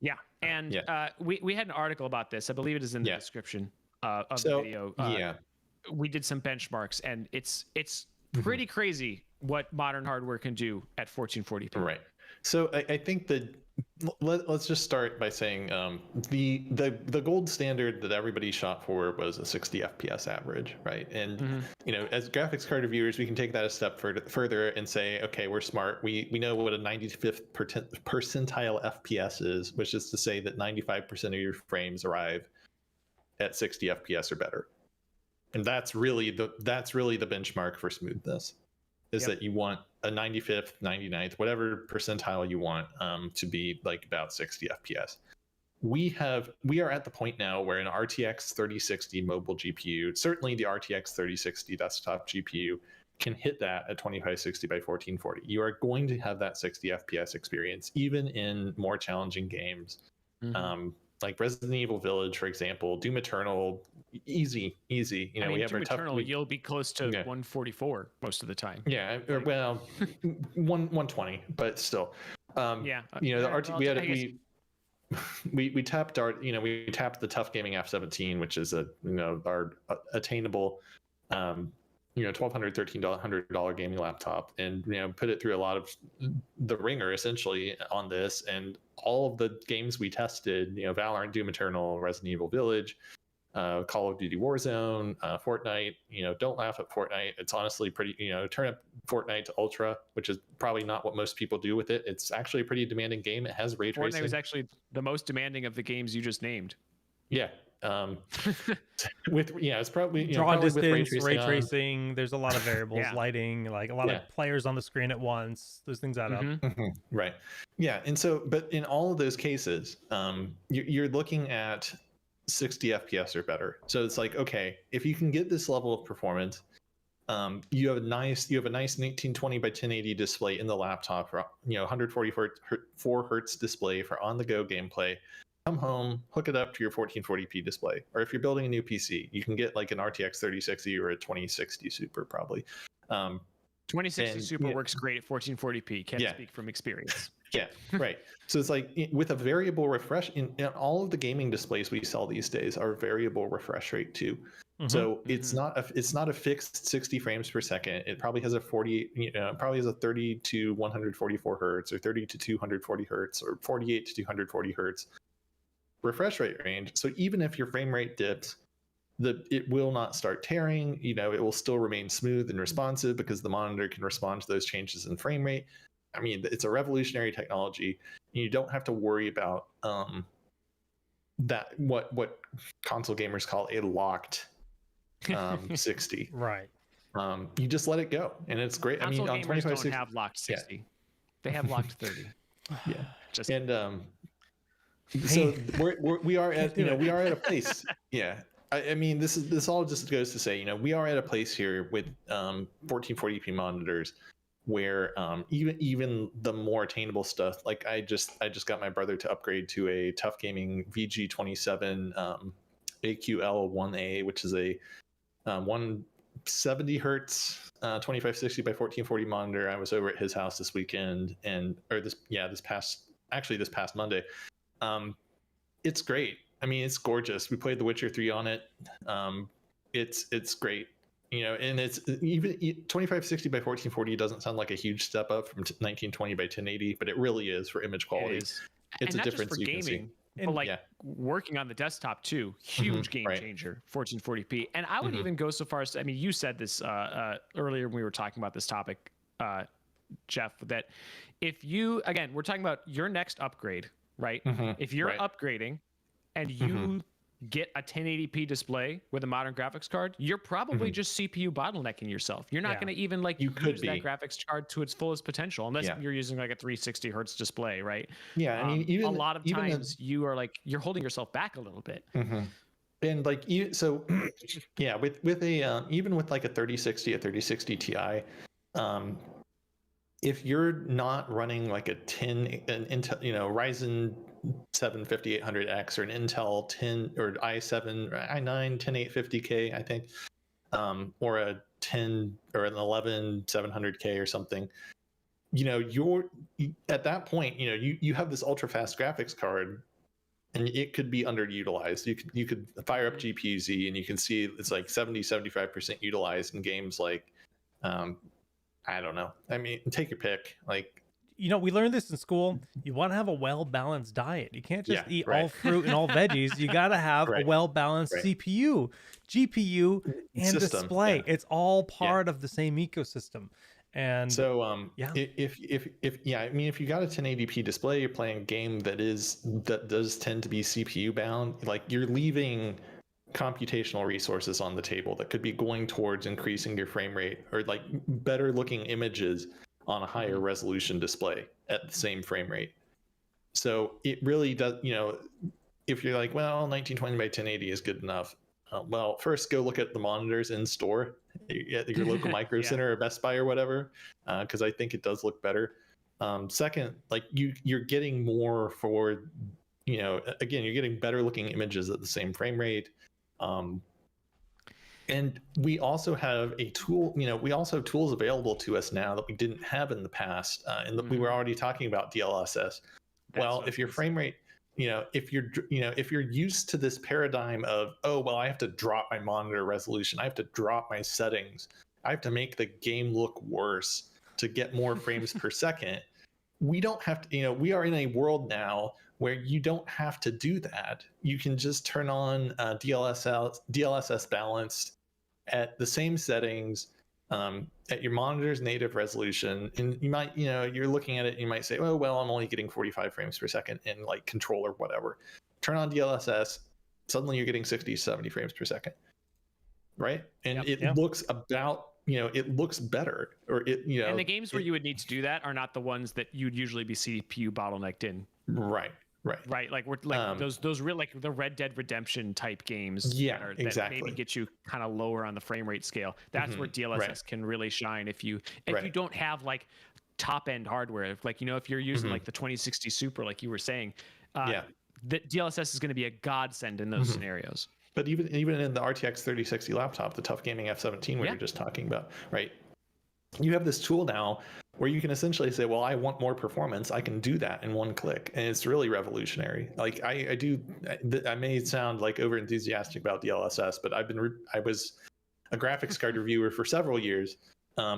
Yeah, and Yeah. we had an article about this. I believe it is in the Yeah. description of the so video. yeah. We did some benchmarks, and it's Mm-hmm. pretty crazy what modern hardware can do at 1440p. Right. So I think that let's just start by saying the gold standard that everybody shot for was a 60 FPS average, right? And as graphics card reviewers, we can take that a step further and say, okay, we're smart. We know what a 95th percentile FPS is, which is to say that 95% of your frames arrive at 60 FPS or better. And that's really the benchmark for smoothness. Is that you want a 95th, 99th, whatever percentile you want to be like about 60 FPS. We are at the point now where an RTX 3060 mobile GPU, certainly the RTX 3060 desktop GPU, can hit that at 2560 by 1440. You are going to have that 60 FPS experience, even in more challenging games. Like Resident Evil Village, for example, Doom Eternal, easy. I mean, we have Doom our Eternal, you'll be close to 144 most of the time. Yeah, or, well, 120, but still. Yeah. The RT, well, we had I guess- we tapped we tapped the Tough Gaming F17, which is our attainable $1,200, $1,300 gaming laptop, and put it through a lot of the ringer essentially on this, and all of the games we tested, Valorant, Doom Eternal, Resident Evil Village, Call of Duty Warzone, Fortnite. Don't laugh at Fortnite. It's honestly pretty. Turn up Fortnite to Ultra, which is probably not what most people do with it. It's actually a pretty demanding game. It has ray tracing. Fortnite was actually the most demanding of the games you just named. Yeah. It's probably Draw probably with distance, ray tracing. There's a lot of variables, Yeah. lighting, like a lot of players on the screen at once. Those things add up. Right. Yeah. And so, but in all of those cases, you're looking at 60 FPS or better. So it's like, okay, if you can get this level of performance, you have a nice 1920 by 1080 display in the laptop, for 144 hertz display for on the go gameplay. Come home, hook it up to your 1440p display. Or if you're building a new PC, you can get like an RTX 3060 or a 2060 Super probably. 2060 And, Super works great at 1440p. Can't Yeah. speak from experience. Yeah, right. So it's like with a variable refresh in all of the gaming displays we sell these days are variable refresh rate too. So it's not a fixed 60 frames per second. It probably has a 30 to 144 hertz, or 30 to 240 hertz, or 48 to 240 hertz refresh rate range. So even if your frame rate dips, it will not start tearing. It will still remain smooth and responsive because the monitor can respond to those changes in frame rate. I mean, it's a revolutionary technology. You don't have to worry about that what console gamers call a locked 60. Right. You just let it go, and it's great. Console I mean, on gamers 2560, don't have locked 60. They have locked 30. yeah. Just And so we are at we are at a place. Yeah. I mean, this all just goes to say, we are at a place here with 1440p monitors where even the more attainable stuff, like I just got my brother to upgrade to a Tough Gaming VG27 AQL1A, which is a 170 hertz 2560 by 1440 monitor. I was over at his house this weekend, this past Monday. It's great. I mean, it's gorgeous. We played The Witcher 3 on it. It's great. And it's even 2560 by 1440 doesn't sound like a huge step up from 1920 by 1080, but it really is for image quality. it's It's a not difference just for you can see. gaming, but like working on the desktop too. Huge game right. changer, 1440p. And I would even go so far as to, I mean, you said this earlier when we were talking about this topic, Jeff, that if you, again, we're talking about your next upgrade, right? If you're upgrading and you get a 1080p display with a modern graphics card, you're probably just CPU bottlenecking yourself. You're not going to even use that graphics card to its fullest potential unless you're using like a 360 hertz display, right? Yeah, I mean, even a lot of times you're holding yourself back a little bit. And like so yeah, with a even with like a 3060 Ti, if you're not running like an Intel, Ryzen 7 5800X or an Intel 10 or i7 or i9 10850K, I think, or a 10 or an 11 700K or something, you're at that point, you have this ultra fast graphics card, and it could be underutilized. You could fire up GPU-Z and you can see it's like 70-75% utilized in games like I don't know. I mean, take your pick. Like, we learned this in school. You want to have a well-balanced diet. You can't just eat all fruit and all veggies. You got to have a well-balanced CPU, GPU, and display. It's all part of the same ecosystem. And so, if you got a 1080p display, you're playing a game that does tend to be CPU bound. Like, you're leaving computational resources on the table that could be going towards increasing your frame rate or like better looking images on a higher resolution display at the same frame rate. So it really does, if you're like, well, 1920 by 1080 is good enough. Well, first go look at the monitors in store at your local Micro Center or Best Buy or whatever, because I think it does look better. Second, like you're getting more for, again, you're getting better looking images at the same frame rate. And we also have a tool, we also have tools available to us now that we didn't have in the past. And we were already talking about DLSS. If your frame rate, if you're used to this paradigm of, oh, well, I have to drop my monitor resolution, I have to drop my settings, I have to make the game look worse to get more frames per second. We don't have to, we are in a world now where you don't have to do that. You can just turn on DLSS balanced at the same settings, at your monitor's native resolution. And you might, you're looking at it and you might say, oh, well, I'm only getting 45 frames per second in like control or whatever. Turn on DLSS, suddenly you're getting 60, 70 frames per second, right? And it looks about, it looks better, or and the games where you would need to do that are not the ones that you'd usually be CPU bottlenecked in. Right. Like we're like those real, like the Red Dead Redemption type games. That maybe get you kind of lower on the frame rate scale. That's where DLSS can really shine. If you don't have like top end hardware, like if you're using like the 2060 Super, like you were saying, the DLSS is going to be a godsend in those scenarios. But even in the RTX 3060 laptop, the Tough Gaming F17 we were just talking about, right? you have this tool now where you can essentially say, well, I want more performance. I can do that in one click. And it's really revolutionary. Like I may sound like over enthusiastic about DLSS, but I was a graphics card reviewer for several years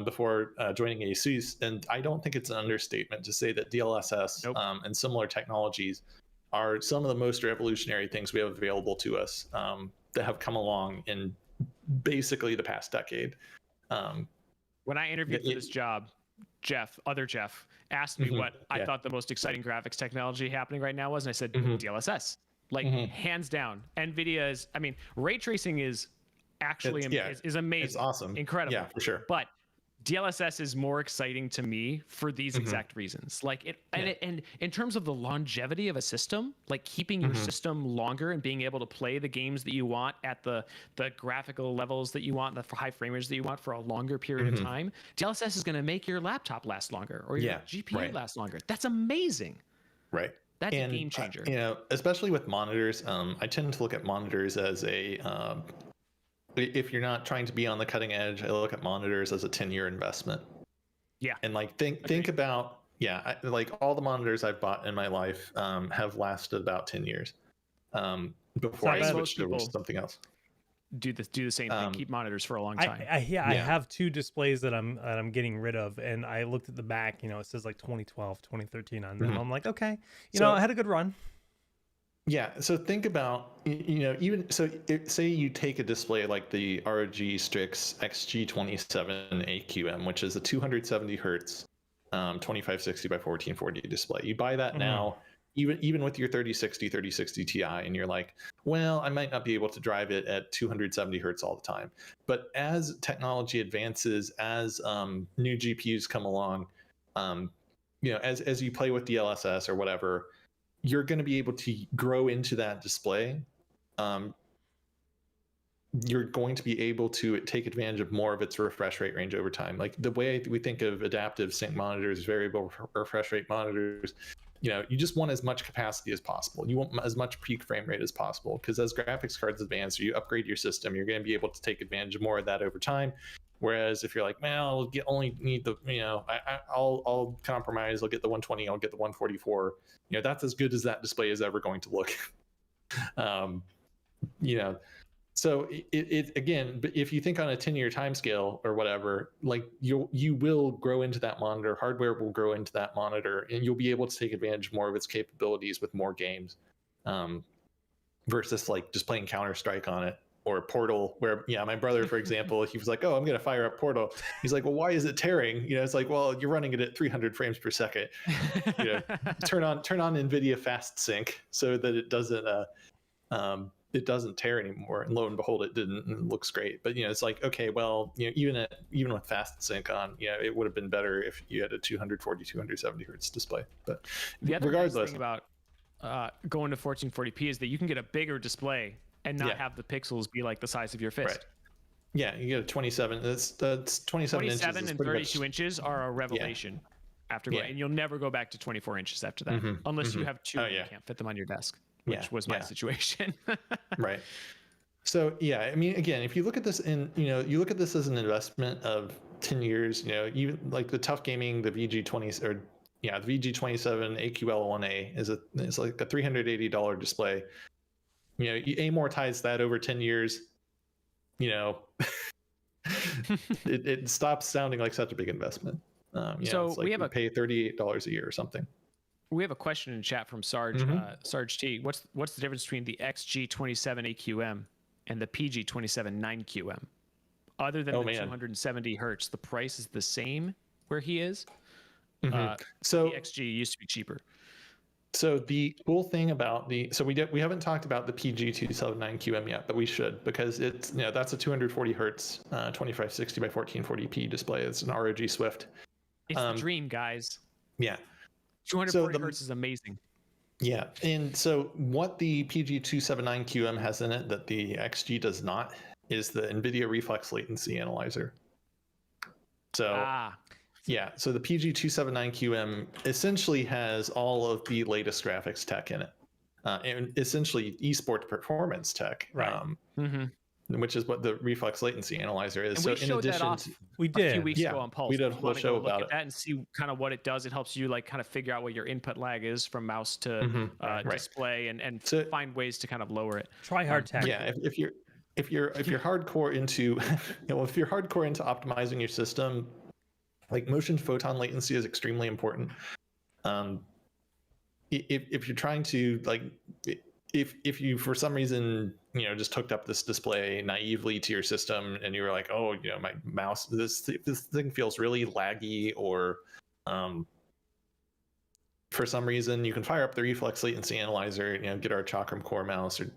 before joining ASUS. And I don't think it's an understatement to say that DLSS and similar technologies are some of the most revolutionary things we have available to us that have come along in basically the past decade. When I interviewed for this job, Jeff asked me what I thought the most exciting graphics technology happening right now was, and I said DLSS, like hands down. NVIDIA is, I mean, ray tracing is actually is amazing. It's awesome, incredible, yeah, for sure. But DLSS is more exciting to me for these exact reasons. Like and in terms of the longevity of a system, like keeping your system longer and being able to play the games that you want at the graphical levels that you want, the high frame rates that you want for a longer period of time, DLSS is going to make your laptop last longer or your GPU last longer. That's amazing. Right. That's a game changer. You know, especially with monitors, I tend to look at monitors as a if you're not trying to be on the cutting edge, I look at monitors as a 10-year investment. Yeah. And like think about like all the monitors I've bought in my life have lasted about 10 years before I switched over to something else. Do the same thing. Keep monitors for a long time. I have two displays that I'm getting rid of, and I looked at the back. You know, it says like 2012, 2013 on them. I'm like, okay, you know, I had a good run. Yeah, so think about, you know, even so, say you take a display like the ROG Strix XG27 AQM, which is a 270 hertz 2560 by 1440 display. You buy that now, even with your 3060 Ti, and you're like, well, I might not be able to drive it at 270 hertz all the time. But as technology advances, as new GPUs come along, you know, as you play with DLSS or whatever, you're going to be able to grow into that display. You're going to be able to take advantage of more of its refresh rate range over time. Like the way we think of adaptive sync monitors, variable refresh rate monitors, you know, you just want as much capacity as possible. You want as much peak frame rate as possible, because as graphics cards advance or you upgrade your system, you're going to be able to take advantage of more of that over time. Whereas if you're like, well, I'll only need the, you know, I'll compromise, I'll get the 120, I'll get the 144. You know, that's as good as that display is ever going to look. You know, so it again, but if you think on a 10-year time scale or whatever, like you will grow into that monitor, hardware will grow into that monitor, and you'll be able to take advantage of more of its capabilities with more games, versus like just playing Counter-Strike on it. Or Portal, where my brother, for example, he was like, oh, I'm gonna fire up Portal. He's like, well, why is it tearing? You know, it's like, well, you're running it at 300 frames per second. You know, turn on NVIDIA Fast Sync so that it doesn't tear anymore. And lo and behold, it didn't, and it looks great. But you know, it's like, okay, well, you know, even with Fast Sync on, you know, it would have been better if you had a 270 hertz display. But the other regardless, nice thing about going to 1440p is that you can get a bigger display and not have the pixels be like the size of your fist. Right. Yeah, you get a 27. That's 27 inches. 27 and 32 inches are a revelation after going, and you'll never go back to 24 inches after that, unless you have two and you can't fit them on your desk, which was my situation. Right. So I mean, again, if you look at this you look at this as an investment of 10 years, you know, even like the Tough Gaming, the VG20 or the VG27 AQL1A is like a $380 display. You know, you amortize that over 10 years, you know, it stops sounding like such a big investment. So it's like we pay $38 a year or something. We have a question in chat from Sarge. Sarge T. What's the difference between the XG27 AQM and the PG27 9QM? Other than 270 hertz, the price is the same where he is. So the XG used to be cheaper. So the cool thing about we haven't talked about the PG279QM yet, but we should, because it's, you know, that's a 240 hertz 2560 by 1440p display. It's an ROG Swift. It's the dream, guys. Yeah. 240 hertz is amazing. Yeah. And so what the PG279QM has in it that the XG does not is the NVIDIA reflex latency analyzer. So yeah, so the PG279QM essentially has all of the latest graphics tech in it, and essentially esports performance tech. Right. which is what the reflex latency analyzer is. And so we showed that off We a few did. weeks Yeah, ago on Pulse. we did a If you whole wanna show go look about at it. that and see kind of what it does. It helps you like kind of figure out what your input lag is from mouse to Right. display and So- find ways to kind of lower it. Try hard tech. Yeah, if you're hardcore into if you're hardcore into optimizing your system, like motion to photon latency is extremely important. If you're trying to like if you for some reason just hooked up this display naively to your system and you were like, oh, my mouse, this thing feels really laggy, or for some reason you can fire up the reflex latency analyzer, get our Chakram Core mouse or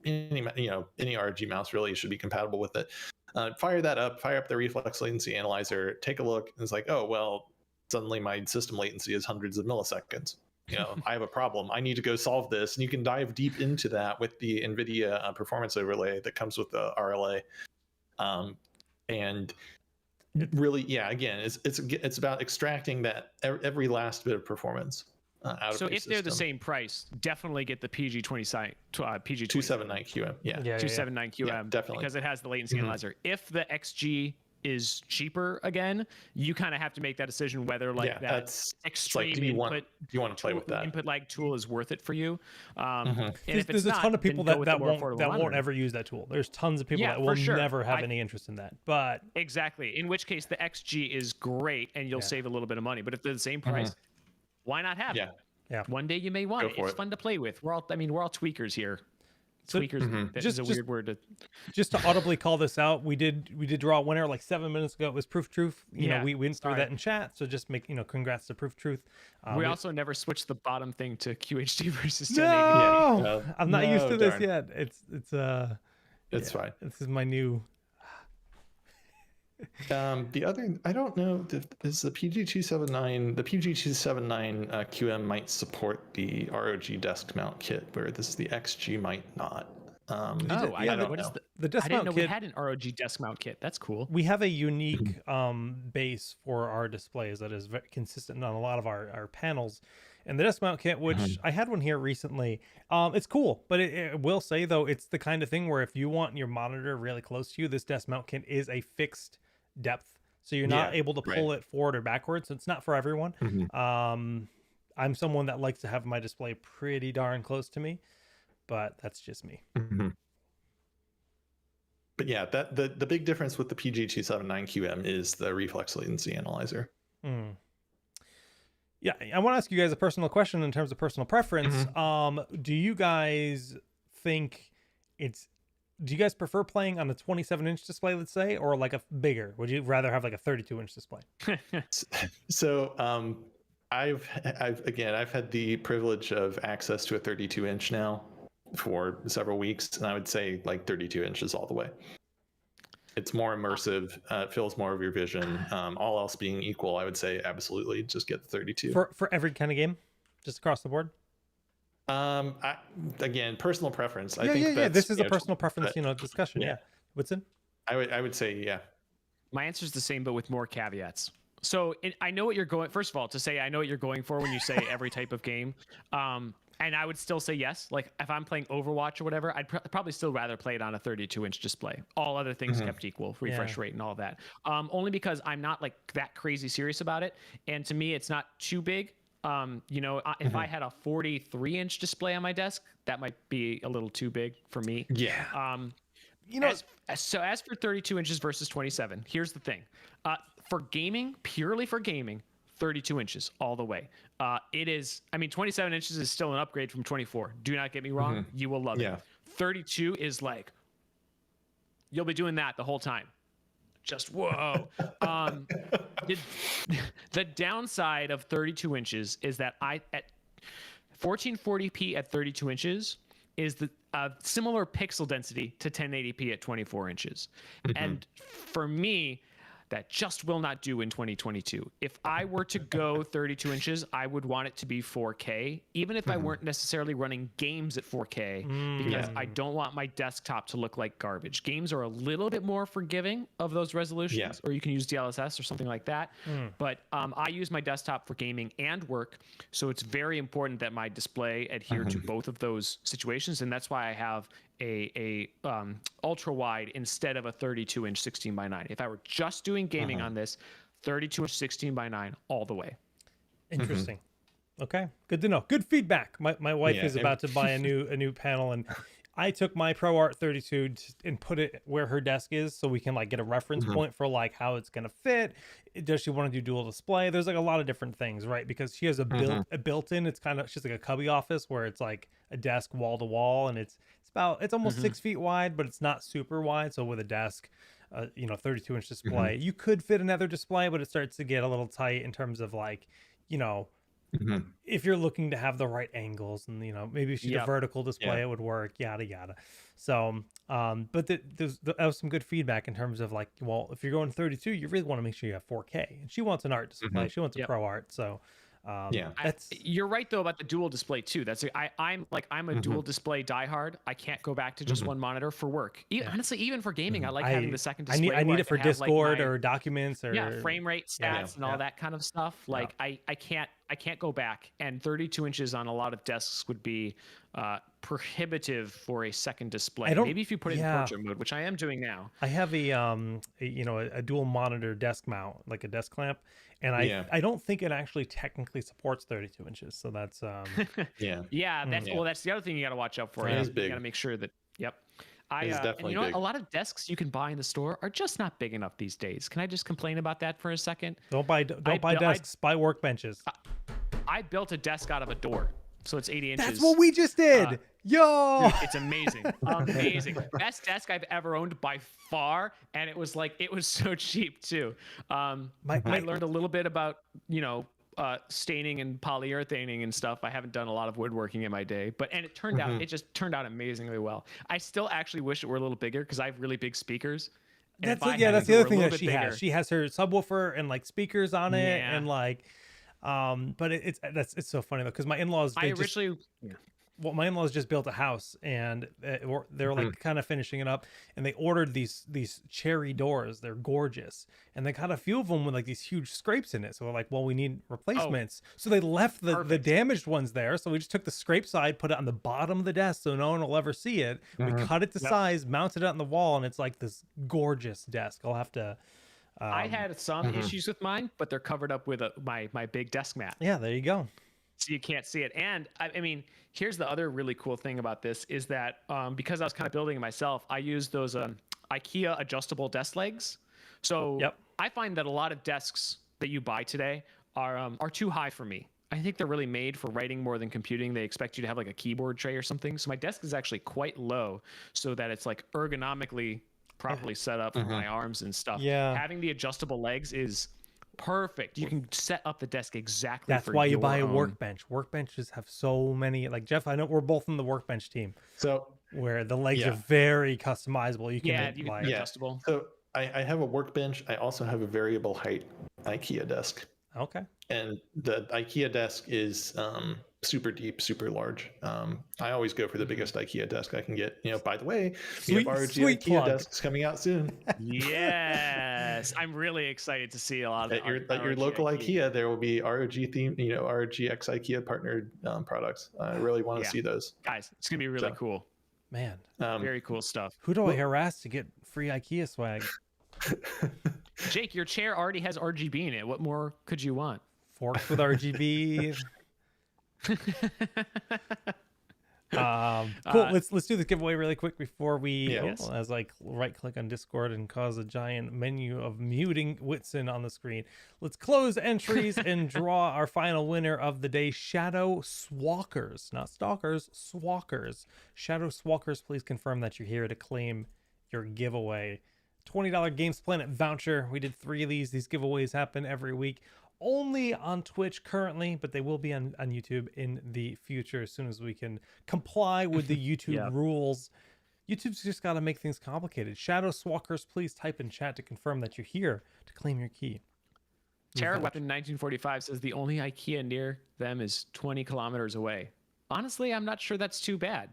any RG mouse really should be compatible with it. Fire that up, fire up the reflex latency analyzer, take a look, and it's like, oh well, suddenly my system latency is hundreds of milliseconds. I have a problem. I need to go solve this. And you can dive deep into that with the NVIDIA performance overlay that comes with the RLA. And really, yeah, again, it's about extracting that every last bit of performance out of So your if they're the system. same price, definitely get the PG279 279QM. Yeah. 279QM Yeah, definitely. because it has the latency analyzer. If the XG is cheaper again, you kind of have to make that decision whether that's extreme do you want to play tool, with that input lag tool is worth it for you. And There's a ton of people that won't monitor. ever use that tool. There's tons of people Yeah, that will for sure. never have any interest in that. But Exactly. In which case the XG is great and you'll save a little bit of money. But if they're the same price, why not have it? Yeah. One day you may want it. It's fun to play with. We're all tweakers here. Tweakers. That is a weird word to. Just to audibly call this out, we did draw a winner like 7 minutes ago. It was Proof Truth. We went through that in chat. So just make congrats to Proof Truth. We also never switched the bottom thing to QHD versus 1080p. No, I'm not used to this yet. It's fine. This is my new. The other, I don't know, is the PG279, the PG279 QM might support the ROG desk mount kit, where the XG might not. I The desk didn't mount know kit, we had an ROG desk mount kit. That's cool. we have a unique base for our displays that is very consistent on a lot of our panels. And the desk mount kit, which I had one here recently, it's cool, but it will say though, it's the kind of thing where if you want your monitor really close to you, this desk mount kit is a fixed depth, so you're not able to pull it forward or backwards. So it's not for everyone. I'm someone that likes to have my display pretty darn close to me, but that's just me. But yeah, that the big difference with the PG279QM is the reflex latency analyzer. Yeah, I want to ask you guys a personal question in terms of personal preference. Do you guys think do you guys prefer playing on a 27-inch display, let's say, or like a bigger? Would you rather have like a 32-inch display? So I've had the privilege of access to a 32-inch now for several weeks, and I would say like 32 inches all the way. It's more immersive, it fills more of your vision. All else being equal, I would say absolutely just get the 32. For every kind of game, just across the board? Again, personal preference. I think that's, this is a personal preference, discussion. Yeah. Woodson? I would say yeah. My answer is the same, but with more caveats. So I know what you're going. First of all, to say I know what you're going for when you say every type of game, and I would still say yes. Like if I'm playing Overwatch or whatever, I'd probably still rather play it on a 32-inch display. All other things kept equal, refresh rate and all that. Only because I'm not like that crazy serious about it, and to me, it's not too big. If I had a 43-inch display on my desk, that might be a little too big for me. Yeah. As for 32 inches versus 27, here's the thing. For gaming, purely for gaming, 32 inches all the way. 27 inches is still an upgrade from 24. Do not get me wrong. You will love it. 32 is like, you'll be doing that the whole time. Just whoa. The downside of 32 inches is that at 1440p at 32 inches is the similar pixel density to 1080p at 24 inches. And for me, that just will not do in 2022. If I were to go 32 inches, I would want it to be 4K, even if I weren't necessarily running games at 4K, because I don't want my desktop to look like garbage. Games are a little bit more forgiving of those resolutions, or you can use DLSS or something like that. But I use my desktop for gaming and work, so it's very important that my display adhere to both of those situations, and that's why I have a ultra wide instead of a 32-inch 16:9. If I were just doing gaming on this, 32-inch 16:9 all the way. Interesting. Okay, good to know. Good feedback. My wife is about to buy a new panel, and I took my ProArt 32 and put it where her desk is, so we can like get a reference point for like how it's gonna fit. Does she want to do dual display? There's like a lot of different things, right? Because she has a built-in. It's kind of, she's like a cubby office where it's like a desk wall to wall, and it's almost 6 feet wide, but it's not super wide. So with a desk, 32-inch display, you could fit another display, but it starts to get a little tight in terms of like, if you're looking to have the right angles, and maybe if you did a vertical display, it would work, yada yada. So but that was some good feedback in terms of like, well, if you're going 32, you really want to make sure you have 4K, and she wants an art display, she wants a pro art. So you're right though about the dual display too. I'm a dual display diehard. I can't go back to just one monitor for work. Honestly, even for gaming, I like having the second display. I need it for Discord or documents or frame rate stats and all that kind of stuff. Like I can't go back, and 32 inches on a lot of desks would be prohibitive for a second display. Maybe if you put it in portrait mode, which I am doing now. I have a dual monitor desk mount, like a desk clamp, and I don't think it actually technically supports 32 inches. So that's that's the other thing you got to watch out for. You got to make sure that a lot of desks you can buy in the store are just not big enough these days. Can I just complain about that for a second? Don't buy desks, buy workbenches. I built a desk out of a door, so it's 80 inches. That's what we just did. Yo, dude, it's amazing. Amazing. Best desk I've ever owned by far, and it was so cheap too. I learned a little bit about staining and polyurethaning and stuff. I haven't done a lot of woodworking in my day, and it just turned out amazingly well. I still actually wish it were a little bigger because I have really big speakers. That's the other thing that she has. She has her subwoofer and like speakers on it, and like but it's so funny though, because my in-laws my in-laws just built a house, and they're like kind of finishing it up, and they ordered these cherry doors. They're gorgeous, and they got a few of them with like these huge scrapes in it. So they're like, well, we need replacements. So they left the damaged ones there. So we just took the scrape side, put it on the bottom of the desk so no one will ever see it. We cut it to size, mounted it on the wall, and it's like this gorgeous desk. I'll have to I had some issues with mine, but they're covered up with my big desk mat. Yeah, there you go. So you can't see it. And I mean, here's the other really cool thing about this is that because I was kind of building it myself, I used those IKEA adjustable desk legs. So I find that a lot of desks that you buy today are too high for me. I think they're really made for writing more than computing. They expect you to have like a keyboard tray or something. So my desk is actually quite low so that it's like ergonomically properly set up for my arms and stuff. Yeah. Having the adjustable legs is perfect. You can set up the desk exactly. That's why you buy a workbench. Workbenches have so many. Like Jeff, I know we're both in the workbench team. So where the legs are very customizable. You can adjustable. So I have a workbench. I also have a variable height IKEA desk. Okay. And the IKEA desk is super deep, super large. I always go for the biggest IKEA desk I can get. By the way, we have ROG IKEA desks coming out soon. Yes, I'm really excited to see a lot of at your local IKEA. There will be ROG themed, ROG X IKEA partnered products. I really want to see those, guys. It's gonna be really cool, man. Very cool stuff. Who do I harass to get free IKEA swag? Jake, your chair already has RGB in it. What more could you want? Forks with RGB. Cool. Let's do this giveaway really quick before we as I right click on Discord and cause a giant menu of muting Whitson on the screen. Let's close entries and draw our final winner of the day, Shadow Swalkers, not stalkers, Swalkers. Shadow Swalkers, please confirm that you're here to claim your giveaway. $20 Games Planet voucher. We did 3 of these. These giveaways happen every week. Only on Twitch currently, but they will be on YouTube in the future as soon as we can comply with the YouTube rules. YouTube's just got to make things complicated. Shadow Swalkers, please type in chat to confirm that you're here to claim your key. Terror Weapon 1945 says the only IKEA near them is 20 kilometers away. Honestly, I'm not sure that's too bad.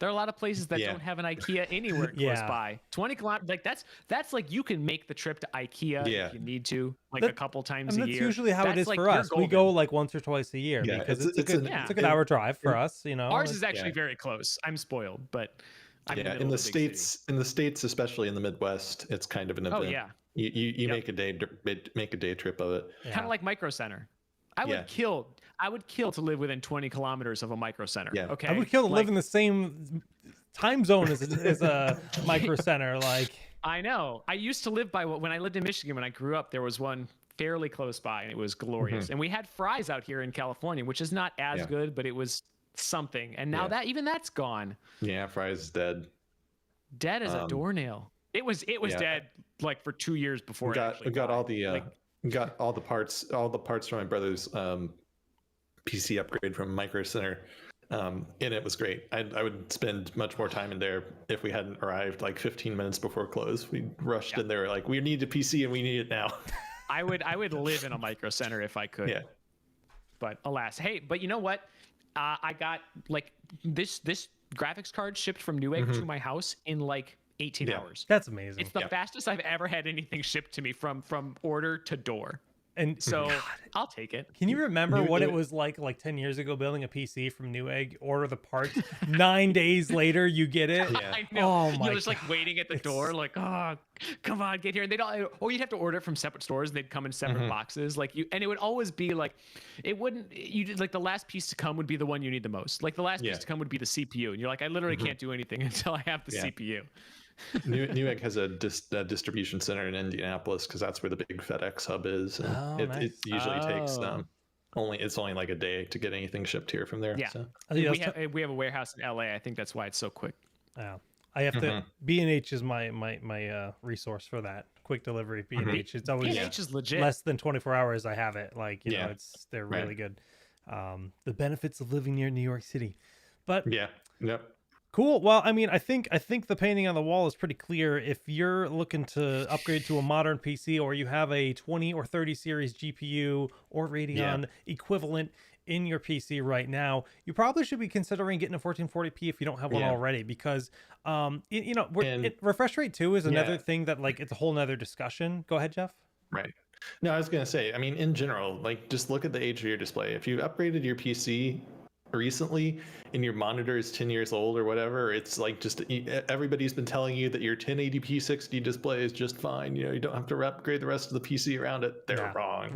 There are a lot of places that don't have an IKEA anywhere close by. 20 kilometers, like that's like you can make the trip to IKEA if you need to, like a couple times a year. That's usually how it is for us. We go like once or twice a year because it's a good hour drive for us. You know, ours is actually very close. I'm spoiled, but I'm in the states, especially in the Midwest, it's kind of an event. Oh yeah, you make a day trip of it. Kind of like Micro Center. I would kill to live within 20 kilometers of a Micro Center. Yeah. Okay. I would kill to live in the same time zone as a Micro Center. Like, I know. I used to live by when I lived in Michigan. When I grew up, there was one fairly close by, and it was glorious. And we had Fry's out here in California, which is not as good, but it was something. And now that's gone. Yeah, Fry's is dead. Dead as a doornail. It was dead like for 2 years before. We got all the got all the parts from my brother's PC upgrade from Micro Center, and it was great. I would spend much more time in there if we hadn't arrived like 15 minutes before close. We rushed in there like we need a PC and we need it now. I would live in a Micro Center if I could. Yeah. But alas, hey, but you know what? I got like this graphics card shipped from Newegg to my house in like 18 hours. That's amazing. It's the fastest I've ever had anything shipped to me from order to door. And so I'll take it. Can you remember what it was like 10 years ago building a PC from Newegg, order the parts, 9 days later you get it? Yeah. I know. Oh my You're just like waiting at the door like, oh, come on, get here. And they don't, or you'd have to order it from separate stores and they'd come in separate boxes. Like and it would always be like, like the last piece to come would be the one you need the most. Like the last piece to come would be the CPU. And you're like, I literally can't do anything until I have the CPU. Newegg has a distribution center in Indianapolis because that's where the big FedEx hub is. And it usually takes it's only like a day to get anything shipped here from there. Yeah, so. we have a warehouse in LA. I think that's why it's so quick. Yeah, I have to. B&H is my resource for that quick delivery. B&H, it's always B&H is legit. Less than 24 hours. I have it. Like you know, they're really good. The benefits of living near New York City, but Cool. Well, I mean, I think the painting on the wall is pretty clear. If you're looking to upgrade to a modern PC, or you have a 20 or 30 series GPU or Radeon equivalent in your PC right now, you probably should be considering getting a 1440p if you don't have one already, because refresh rate 2 is another thing that like it's a whole nother discussion. Go ahead, Jeff. Right. No, I was gonna say, I mean, in general, like just look at the age of your display. If you upgraded your PC recently and your monitor is 10 years old or whatever, it's like just everybody's been telling you that your 1080p 60 display is just fine. You know, you don't have to upgrade the rest of the PC around it. They're wrong.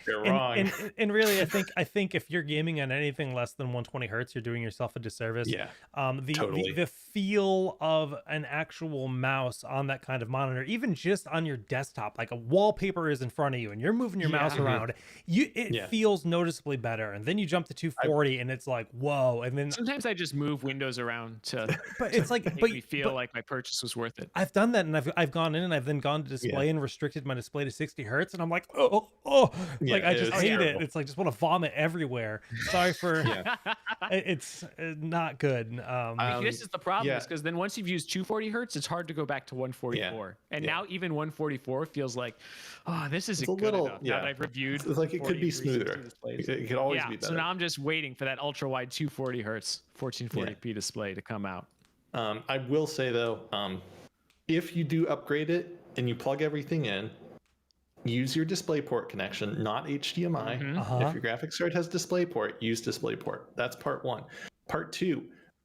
They're wrong. And really, I think if you're gaming on anything less than 120 hertz, you're doing yourself a disservice. Yeah. The feel of an actual mouse on that kind of monitor, even just on your desktop, like a wallpaper is in front of you and you're moving your mouse around, it feels noticeably better. And then you jump to 240 and it's like, whoa. And then sometimes I just move windows around to but it's like make me feel like my purchase was worth it. I've done that, and I've gone in and I've then gone to display and restricted my display to 60 hertz, and I'm like, like I just hate it. It's like just want to vomit everywhere. Sorry for it's not good. This is the problem, is because then once you've used 240 hertz, it's hard to go back to 144. And now even 144 feels like, this isn't good enough. Now that I've reviewed, it's like it could be smoother. It could always be better. So now I'm just waiting for that ultra wide 240 hertz 1440p display to come out. I will say though, if you do upgrade it and you plug everything in, use your DisplayPort connection, not HDMI. If your graphics card has DisplayPort, use DisplayPort. That's part one. Part two,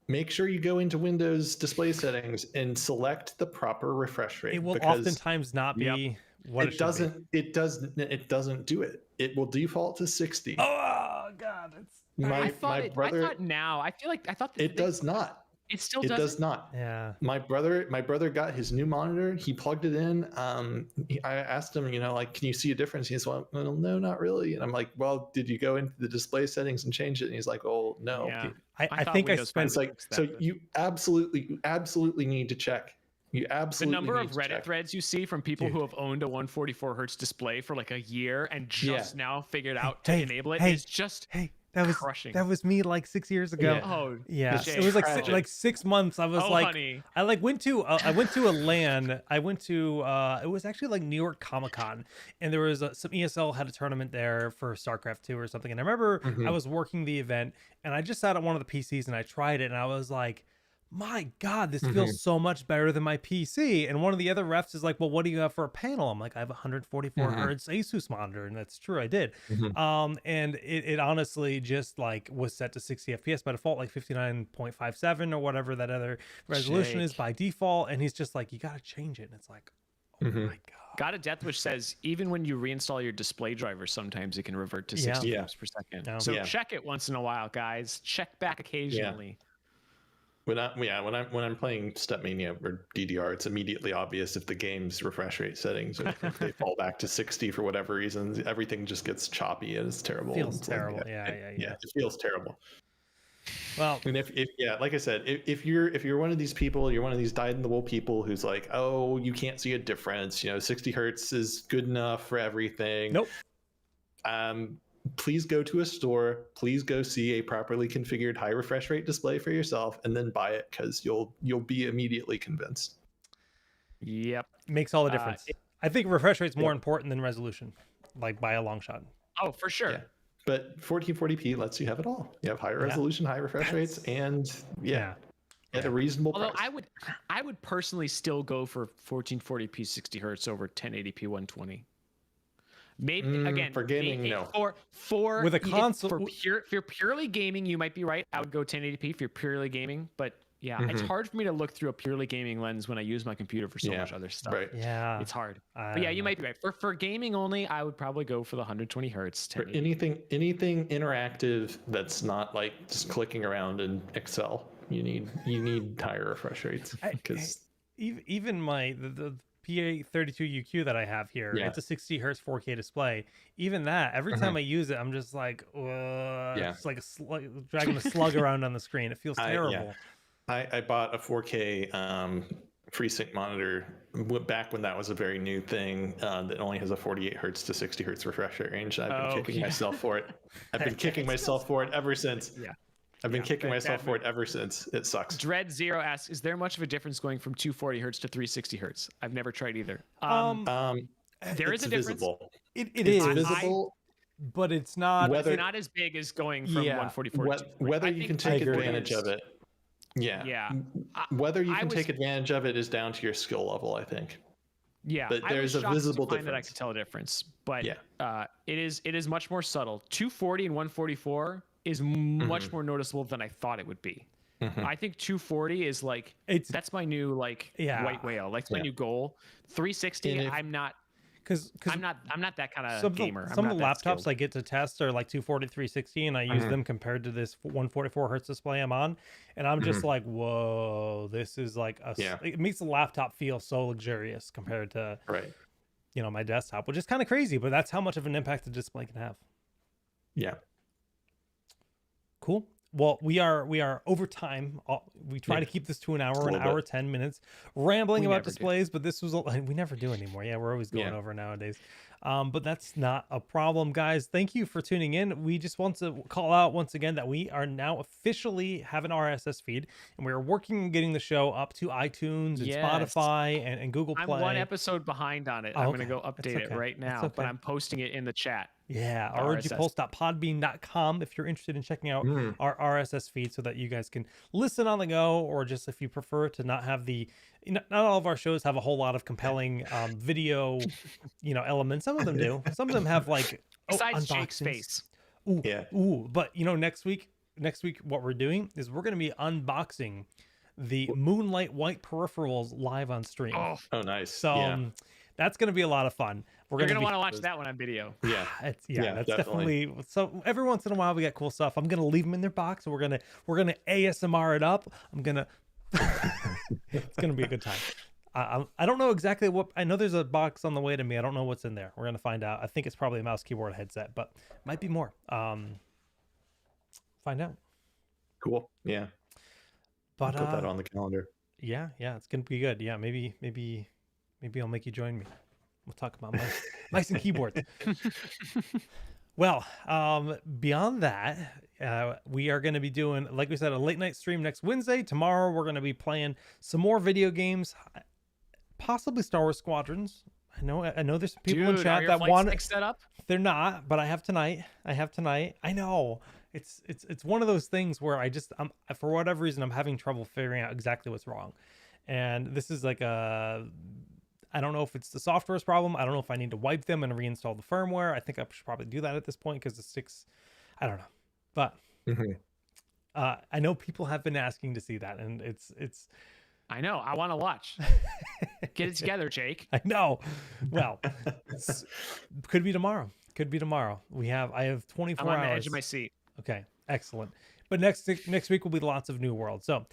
make sure you go into Windows display settings and select the proper refresh rate. It will oftentimes not be what it doesn't. It doesn't do it. It will default to 60. Oh God, it's. I thought it does not. It still does not. Yeah. My brother got his new monitor. He plugged it in. I asked him, like, can you see a difference? He's like, well, no, not really. And I'm like, well, did you go into the display settings and change it? And he's like, oh, no. Yeah. I think I spent. It's like, so you absolutely need to check. You absolutely the number of Reddit threads you see from people who have owned a 144 hertz display for like a year and just now figured out to enable it is just crushing. that was me like 6 years ago. Yeah. Oh, Yeah, Jay, it was like tragic. like 6 months. I was oh, like, honey. I like went to a LAN. I went to it was actually like New York Comic Con, and there was some ESL had a tournament there for StarCraft 2 or something. And I remember I was working the event, and I just sat on one of the PCs and I tried it, and I was like, my God, this feels so much better than my PC. And one of the other refs is like, well, what do you have for a panel? I'm like, I have a 144 hertz Asus monitor, and that's true, I did. And it honestly just like was set to 60 FPS by default, like 59.57 or whatever that other resolution is by default. And he's just like, you got to change it. And it's like, oh my God. Got a Deathwish says even when you reinstall your display driver, sometimes it can revert to 60 frames per second. No. So check it once in a while, guys. Check back occasionally. When I'm playing Stepmania or DDR, it's immediately obvious if the game's refresh rate settings if they fall back to 60 for whatever reasons. Everything just gets choppy and it's terrible. Feels It's terrible. Like, Yeah. it feels terrible. Well, And if like I said, if you're one of these people, you're one of these dyed in the wool people who's like, oh, you can't see a difference. 60 hertz is good enough for everything. nope. Please go to a store. Please go see a properly configured high refresh rate display for yourself, and then buy it because you'll be immediately convinced. Yep. Makes all the difference. I think refresh rate's more important than resolution, like by a long shot. Oh, for sure. Yeah. But 1440p lets you have it all. You have higher resolution, high refresh rates, and at a reasonable Although price. I would personally still go for 1440p 60 hertz over 1080p 120. Maybe again for gaming, no. For With a console, if you're purely gaming, you might be right. I would go 1080p if you're purely gaming, but yeah, it's hard for me to look through a purely gaming lens when I use my computer for so much other stuff. Right. yeah, It's hard. But yeah, you might be right. For gaming only, I would probably go for the 120 hertz. For anything interactive that's not like just clicking around in Excel, you need higher refresh rates because even my the PA32UQ that I have here, it's a 60 hertz 4K display. Even that, every time I use it, I'm just like, it's like dragging a slug around on the screen. It feels terrible. I bought a 4K FreeSync monitor back when that was a very new thing that only has a 48 hertz to 60 hertz refresh rate range. I've been kicking myself for it. I've been kicking myself for it ever since. I've been kicking myself for it ever since. It sucks. Dread Zero asks, is there much of a difference going from 240 hertz to 360 hertz? I've never tried either. There is a difference. Visible. It is visible, but it's not. It's not as big as going from 144 to whether you can take advantage of it. Whether you can take advantage of it is down to your skill level, I think. Yeah, but there's a visible difference. That I could tell a difference, but it is much more subtle. 240 and 144 is much more noticeable than I thought it would be. I think 240 is like that's my new white whale, like my new goal. 360, I'm not. Because I'm not that kind of gamer. Some of the laptops I get to test are like 240, 360, and I use them compared to this 144 hertz display I'm on, and I'm just like, whoa, this is like it makes the laptop feel so luxurious compared to my desktop, which is kind of crazy, but that's how much of an impact the display can have. Yeah. Cool. Well, we are over time. We try to keep this to an hour 10 minutes, rambling about displays, but this was we never do anymore. Yeah, we're always going over nowadays. But that's not a problem, guys. Thank you for tuning in. We just want to call out once again that we are now officially have an RSS feed, and we're working on getting the show up to iTunes and Spotify and Google Play. I'm one episode behind on it. I'm going to go update it right now, but I'm posting it in the chat. Yeah, orgpulse.podbean.com if you're interested in checking out our RSS feed so that you guys can listen on the go, or just if you prefer to not have not all of our shows have a whole lot of compelling video, elements. Some of them do. Some of them have like besides Jake's face. But next week what we're doing is we're going to be unboxing the Moonlight White peripherals live on stream. Oh nice. So that's going to be a lot You're going to want to watch that one on video. Yeah. That's definitely. So every once in a while we get cool stuff. I'm going to leave them in their box. We're going to ASMR it up. I'm going to it's going to be a good time. I don't know exactly what. I know there's a box on the way to me. I don't know what's in there. We're going to find out. I think it's probably a mouse, keyboard, headset, but might be more. Find out. Cool. Yeah. But I'll put that on the calendar. Yeah, it's going to be good. Yeah, maybe I'll make you join me. We'll talk about mice and keyboards. Well, beyond that, we are going to be doing, like we said, a late night stream next Wednesday. Tomorrow, we're going to be playing some more video games, possibly Star Wars Squadrons. I know there's some people in Dude, chat are your that flight want. sticks set up? They're not, but I have tonight. I know it's one of those things where I'm for whatever reason I'm having trouble figuring out exactly what's wrong, and this is like I don't know if it's the software's problem. I don't know if I need to wipe them and reinstall the firmware. I think I should probably do that at this point because the sticks, I don't know, but I know people have been asking to see that, and it's. I know. I want to watch. Get it together, Jake. I know. Well, could be tomorrow. Could be tomorrow. I have 24 I'm on hours. the edge of my seat. Okay, excellent. But next week will be lots of new worlds. So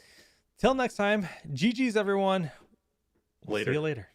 till next time, GG's everyone. Later. See you later.